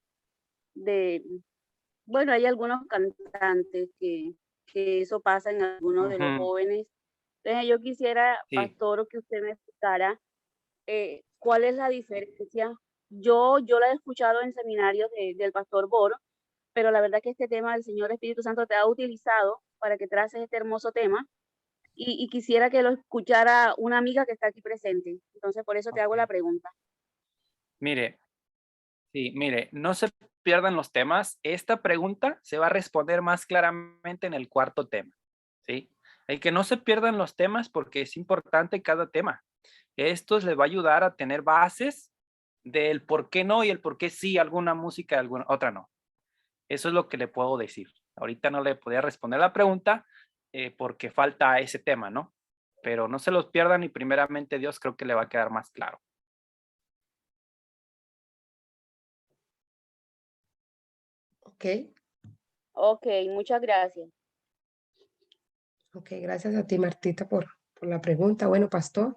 bueno, hay algunos cantantes que eso pasa en algunos de los Ujú, jóvenes. Entonces yo quisiera, sí. pastor, que usted me explicara cuál es la diferencia. Yo la he escuchado en seminarios del pastor Boro, pero la verdad que este tema del Señor Espíritu Santo te ha utilizado para que traces este hermoso tema y quisiera que lo escuchara una amiga que está aquí presente. Entonces, por eso te hago Ok. la pregunta. Mire, no se pierdan los temas. Esta pregunta se va a responder más claramente en el cuarto tema, ¿sí? Hay que no se pierdan los temas porque es importante cada tema. Esto les va a ayudar a tener bases del por qué no y el por qué sí alguna música y alguna otra no. Eso es lo que le puedo decir. Ahorita no le podía responder la pregunta porque falta ese tema, ¿no? Pero no se los pierdan y primeramente Dios creo que le va a quedar más claro. Ok, Ok, muchas gracias. ok, gracias a ti, Martita, por la pregunta. Bueno, pastor,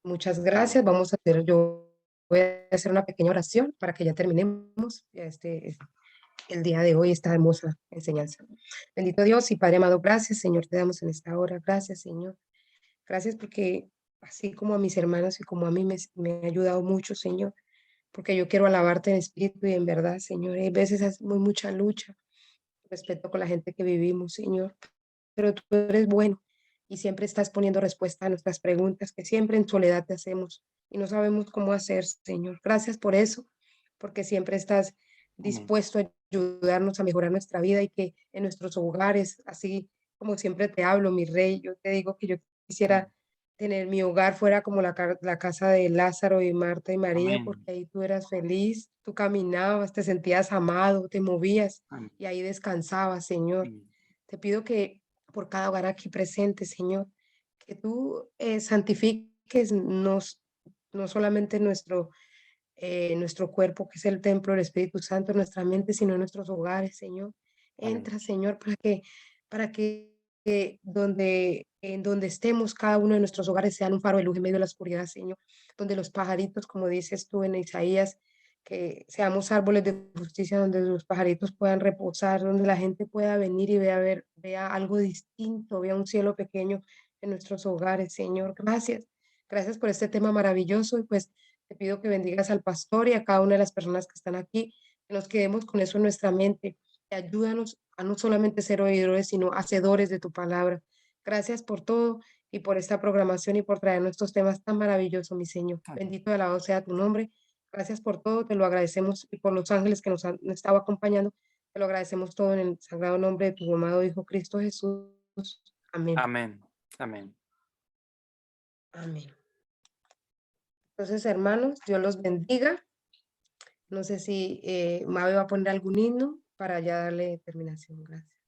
muchas gracias. Yo voy a hacer una pequeña oración para que ya terminemos el día de hoy, esta hermosa enseñanza. Bendito Dios y Padre amado, gracias, Señor, te damos en esta hora. Gracias, Señor. Gracias porque así como a mis hermanos y como a mí me ha ayudado mucho, Señor, porque yo quiero alabarte en espíritu y en verdad, Señor. Hay veces es mucha lucha, respeto con la gente que vivimos, Señor, pero tú eres bueno y siempre estás poniendo respuesta a nuestras preguntas que siempre en soledad te hacemos y no sabemos cómo hacer, Señor. Gracias por eso, porque siempre estás Amén. dispuesto a ayudarnos a mejorar nuestra vida y que en nuestros hogares, así como siempre te hablo, mi rey, yo te digo que yo quisiera tener mi hogar fuera como la casa de Lázaro y Marta y María, Amén. porque ahí tú eras feliz, tú caminabas, te sentías amado, te movías Amén. y ahí descansabas, Señor. Te pido que por cada hogar aquí presente, Señor, que tú santifiques no solamente nuestro cuerpo, que es el templo del Espíritu Santo, nuestra mente, sino en nuestros hogares, Señor. Amén. Entra, Señor, para que en donde estemos, cada uno de nuestros hogares sean un faro de luz en medio de la oscuridad, Señor. Donde los pajaritos, como dices tú en Isaías, que seamos árboles de justicia, donde los pajaritos puedan reposar, donde la gente pueda venir y vea algo distinto, vea un cielo pequeño en nuestros hogares, Señor. Gracias. Gracias por este tema maravilloso y pues te pido que bendigas al pastor y a cada una de las personas que están aquí, que nos quedemos con eso en nuestra mente. Y ayúdanos a no solamente ser oidores, sino hacedores de tu palabra. Gracias por todo y por esta programación y por traer nuestros temas tan maravillosos, mi Señor. Amén. Bendito y alabado sea tu nombre. Gracias por todo, te lo agradecemos y por los ángeles que nos han estado acompañando. Te lo agradecemos todo en el sagrado nombre de tu amado Hijo Cristo Jesús. Amén. Amén. Amén. Amén. Entonces, hermanos, Dios los bendiga. No sé si Mabe va a poner algún himno para ya darle terminación. Gracias.